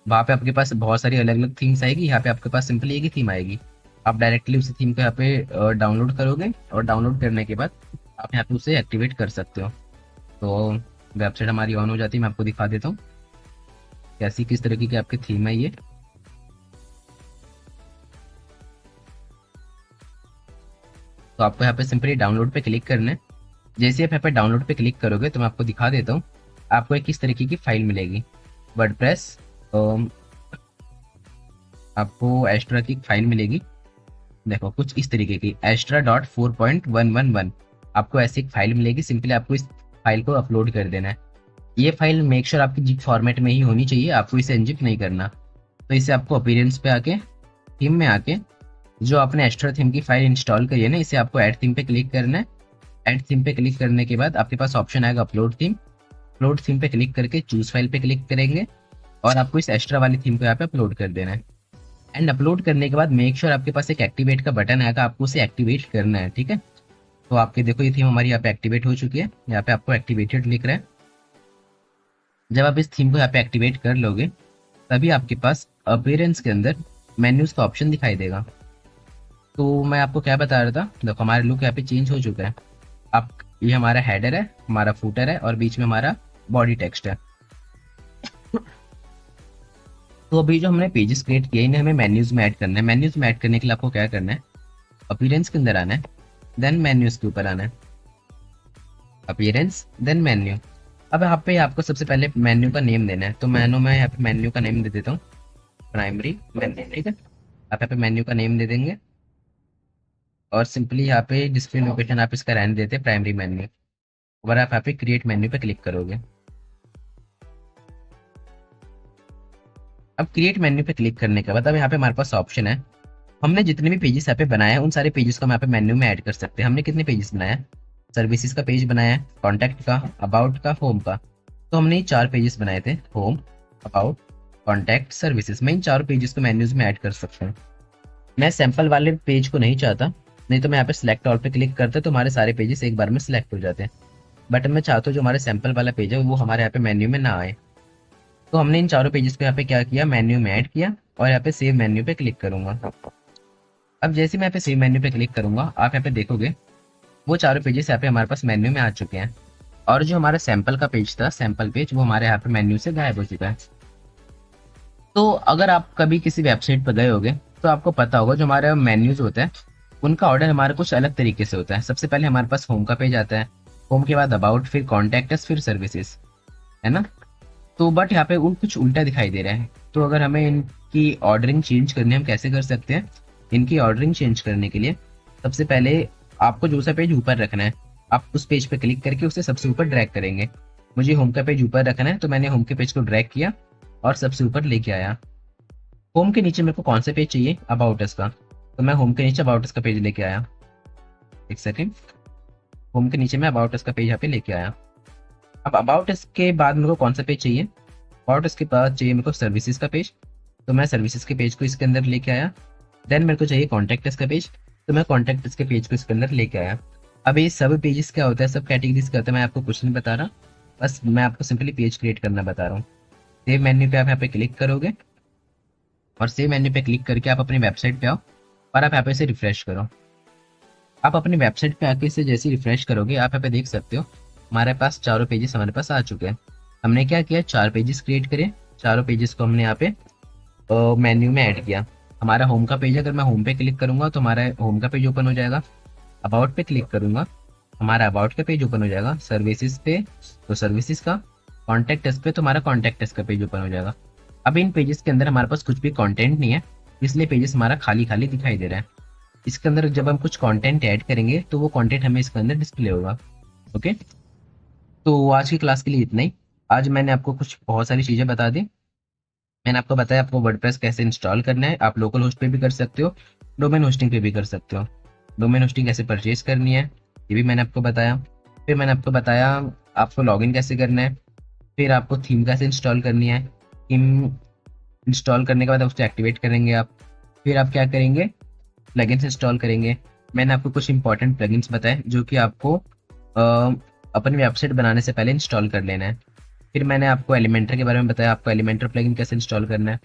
वहाँ पे आपके पास बहुत सारी अलग अलग थीम्स आएगी। यहाँ पे आपके पास सिंपली एक ही थीम आएगी। आप डायरेक्टली उसी थीम को यहाँ पे डाउनलोड करोगे और डाउनलोड करने के बाद आप यहाँ पे उसे एक्टिवेट कर सकते हो। तो वेबसाइट हमारी ऑन हो जाती है। मैं आपको दिखा देता हूँ कैसी किस तरीके की आपकी थीम है ये। तो आपको यहाँ पे सिंपली डाउनलोड पे क्लिक करना है। जैसे आप यहाँ पे डाउनलोड पे क्लिक करोगे तो मैं आपको दिखा देता हूँ आपको एक किस तरीके की फाइल मिलेगी। वर्डप्रेस आपको एस्ट्रा की फाइल मिलेगी। देखो कुछ इस तरीके की extra.4.111 आपको ऐसी एक फाइल मिलेगी। सिंपली आपको इस फाइल को अपलोड कर देना है। ये फाइल मेक श्योर आपकी जिप फॉर्मेट में ही होनी चाहिए। आपको इसे अनजिप नहीं करना। तो इसे आपको अपीयरेंस पे आके थीम में आके जो आपने एक्स्ट्रा थीम की फाइल इंस्टॉल करी है ना, इसे आपको ऐड थीम पे क्लिक करना है। ऐड थीम पे क्लिक करने के बाद आपके पास ऑप्शन आएगा अपलोड थीम। अपलोड थीम पे क्लिक करके चूज फाइल पे क्लिक करेंगे और आपको इस एक्स्ट्रा वाली थीम को यहाँ पे अपलोड कर देना है। एंड अपलोड करने के बाद मेक श्योर आपके पास एक एक्टिवेट का बटन आएगा, आपको उसे एक्टिवेट करना है। ठीक है, तो आपके देखो ये थीम हमारी यहाँ पे एक्टिवेट हो चुकी है। यहाँ पे आपको एक्टिवेटेड लिख रहा है। जब आप इस थीम को यहाँ पे एक्टिवेट कर लोगे तभी आपके पास अपीयरेंस के अंदर मेन्यूज का ऑप्शन दिखाई देगा। तो मैं आपको क्या बता रहा था, देखो हमारा लुक यहाँ पे चेंज हो चुका है। आप ये हमारा हेडर है, हमारा फूटर है और बीच में हमारा बॉडी टेक्स्ट है। तो अभी जो हमने पेजेस क्रिएट किए इन्हें हमें मेन्यूज में ऐड करना है। मेन्यूज में ऐड करने के लिए आपको क्या करना है, अपीयरेंस के अंदर आना है, देन मेन्यूज के ऊपर आना है। Appearance then menu. अब यहाँ पे आपको सबसे पहले मेन्यू का नेम देना है। तो मैं यहाँ पे मेन्यू का नेम दे देता हूँ प्राइमरी मेन्यू। ठीक है, आप यहाँ पे मेन्यू का नेम दे देंगे और सिंपली यहाँ पे डिस्प्ले लोकेशन आप इसका रहने देते हैं प्राइमरी मेन्यू। और आप यहाँ पे क्रिएट मेन्यू पे क्लिक करोगे। अब क्रिएट मेन्यू पे क्लिक करने के बाद अब यहाँ पे हमारे पास ऑप्शन है, हमने जितने भी पेजेस यहाँ पे बनाए हैं उन सारे पेजेस को हम यहाँ पे मेन्यू में ऐड कर सकते हैं। हमने कितने पेजेस बनाए हैं, सर्विसेज का पेज बनाया है, कॉन्टैक्ट का, अबाउट का, होम का। तो हमने ये 4 पेजेस बनाए थे, होम, अबाउट, कॉन्टैक्ट, सर्विसेज। मैं इन 4 पेजेस को मेन्यूज में ऐड कर सकता हूँ। मैं सैंपल वाले पेज को नहीं चाहता, नहीं तो मैं यहाँ पे सिलेक्ट ऑल पे क्लिक करते तो हमारे सारे पेजेस एक बार में सिलेक्ट हो जाते हैं। बट मैं चाहता हूँ जो हमारे सैंपल वाला पेज है वो हमारे यहाँ पे मेन्यू में ना आए। तो हमने इन 4 पेजेस को यहाँ पे क्या किया, मेन्यू में ऐड किया और यहाँ पे सेव मेन्यू पे क्लिक करूंगा। अब जैसे मैं यहाँ पे सेव मेन्यू पे क्लिक करूंगा आप यहाँ पे देखोगे वो 4 पेजेस यहाँ पे हमारे पास मेन्यू में आ चुके हैं। और जो हमारा सैंपल का पेज था, सैंपल पेज, वो हमारे यहाँ पे मेन्यू से गायब हो चुका है। तो अगर आप कभी किसी वेबसाइट पर गए होगे तो आपको पता होगा जो हमारे मेन्यूज होते हैं उनका ऑर्डर हमारा कुछ अलग तरीके से होता है। सबसे पहले हमारे पास होम का पेज आता है, होम के बाद अबाउट, फिर कॉन्टैक्ट अस, फिर सर्विसेज, है ना। तो बट यहाँ पे कुछ उल्टा दिखाई दे रहा है। तो अगर हमें इनकी ऑर्डरिंग चेंज करनी है, हम कैसे कर सकते हैं। इनकी ऑर्डरिंग चेंज करने के लिए सबसे पहले आपको जो सा पेज ऊपर रखना है आप उस पेज पे क्लिक करके उसे सबसे ऊपर ड्रैग करेंगे। मुझे होम का पेज ऊपर रखना है तो मैंने होम के पेज को ड्रैग किया और सबसे ऊपर लेके आया। होम के नीचे मेरे को कौन सा पेज चाहिए, अबाउट अस का, तो मैं होम के नीचे अबाउट अस का पेज लेके आया। एक सेकेंड, होम के नीचे मैं अबाउट अस का पेज यहाँ पे लेके आया। अब अबाउट अस के बाद मेरे को कौन सा पेज चाहिए, अबाउट अस के बाद चाहिए मेरे को सर्विसेज का पेज, तो मैं सर्विसेज के पेज को इसके अंदर लेके आया। देन मेरे को चाहिए कॉन्टैक्ट अस का पेज, तो मैं कॉन्टैक्ट अस के पेज को इसके अंदर लेके आया। अब ये सब पेजेस क्या होता है, सब कैटेगरीज क्या होता है, मैं आपको कुछ नहीं बता रहा, बस मैं आपको सिंपली पेज क्रिएट करना बता रहा हूँ। सेव मेन्यू पे आप यहाँ पे क्लिक करोगे और सेव मेन्यू पे क्लिक करके आप अपनी वेबसाइट पे आओ और आप यहाँ पे इसे रिफ्रेश करो। आप अपनी वेबसाइट पे आके इसे जैसे रिफ्रेश करोगे आप यहाँ पे देख सकते हो हमारे पास 4 पेजेस हमारे पास आ चुके हैं। हमने क्या किया, 4 पेजेस क्रिएट करे, 4 पेजेस को हमने यहाँ पे मेन्यू में ऐड किया। हमारा होम का पेज, अगर मैं होम पे क्लिक करूंगा तो हमारा होम का पेज ओपन हो जाएगा। अबाउट पे क्लिक करूंगा हमारा अबाउट का पेज ओपन हो जाएगा। सर्विसेज पे तो सर्विसेज का, कॉन्टैक्ट अस पे तो हमारा कॉन्टैक्ट अस का पेज ओपन हो जाएगा। अब इन पेजेस के अंदर हमारे पास कुछ भी कंटेंट नहीं है, इसलिए पेजेस हमारा खाली खाली दिखाई दे रहा है। इसके अंदर जब हम कुछ कंटेंट ऐड करेंगे तो वो कंटेंट हमें इसके अंदर डिस्प्ले होगा। ओके, तो आज की क्लास के लिए इतना ही। आज मैंने आपको कुछ बहुत सारी चीज़ें बता दी। मैंने आपको बताया आपको वर्डप्रेस कैसे इंस्टॉल करना है। आप लोकल होस्ट पे भी कर सकते हो, डोमेन होस्टिंग पे भी कर सकते हो। डोमेन होस्टिंग कैसे परचेज करनी है ये भी मैंने आपको बताया। फिर मैंने आपको बताया आपको लॉगिन कैसे करना है, फिर आपको थीम कैसे इंस्टॉल करनी है। थीम इंस्टॉल करने के बाद उसको एक्टिवेट करेंगे आप। फिर आप क्या करेंगे, प्लगइन्स इंस्टॉल करेंगे। मैंने आपको कुछ इंपॉर्टेंट प्लगइन्स बताए जो कि आपको अपनी वेबसाइट बनाने से पहले इंस्टॉल कर लेना है। फिर मैंने आपको एलिमेंटर के बारे में बताया, आपको एलिमेंटर प्लगइन कैसे इंस्टॉल करना है।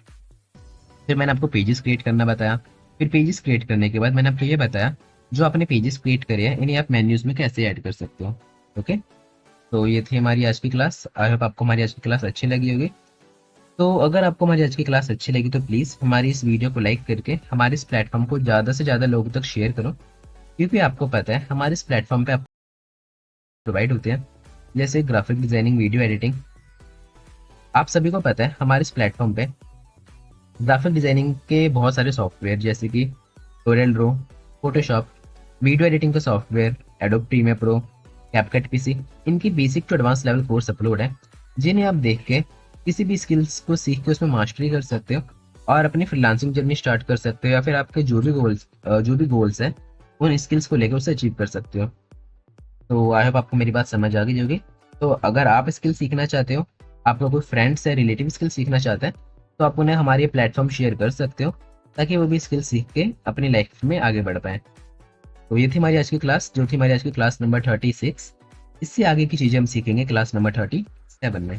फिर मैंने आपको पेजेस क्रिएट करना बताया। फिर पेजेस क्रिएट करने के बाद मैंने आपको ये बताया जो आपने पेजेस क्रिएट करे हैं इन्हें आप मेन्यूज में कैसे ऐड कर सकते हो। ओके, तो ये थी हमारी आज की क्लास। आई होप आपको हमारी आज की क्लास अच्छी लगी होगी। तो अगर आपको हमारी आज की क्लास अच्छी लगी तो प्लीज़ हमारी इस वीडियो को लाइक करके हमारे इस प्लेटफॉर्म को ज़्यादा से ज़्यादा लोगों तक शेयर करो, क्योंकि आपको पता है हमारे इस प्लेटफॉर्म पे आप प्रोवाइड होते हैं जैसे ग्राफिक डिजाइनिंग, वीडियो एडिटिंग। आप सभी को पता है हमारे इस प्लेटफॉर्म पे ग्राफिक डिजाइनिंग के बहुत सारे सॉफ्टवेयर जैसे कि Corel Draw, Photoshop, video editing का software, Adobe Premiere Pro, CapCut PC, इनकी basic to advance level course upload है, जिन्हें आप देख के किसी भी स्किल्स को सीख के उसमें मास्टरी कर सकते हो और अपनी फ्रीलांसिंग जर्नी स्टार्ट कर सकते हो, या फिर आपके जो भी गोल्स हैं उन स्किल्स को लेकर उसे अचीव कर सकते हो। तो आई होप आपको मेरी बात समझ आ गई होगी। तो अगर आप स्किल सीखना चाहते हो, आपका कोई फ्रेंड्स है, रिलेटिव स्किल सीखना चाहते हैं, तो आप उन्हें हमारे प्लेटफॉर्म शेयर कर सकते हो ताकि वो भी स्किल सीख के अपनी लाइफ में आगे बढ़ पाए। तो ये थी हमारी आज की क्लास, जो थी हमारी आज की क्लास नंबर 36। इससे आगे की चीज़ें हम सीखेंगे क्लास नंबर 37 में।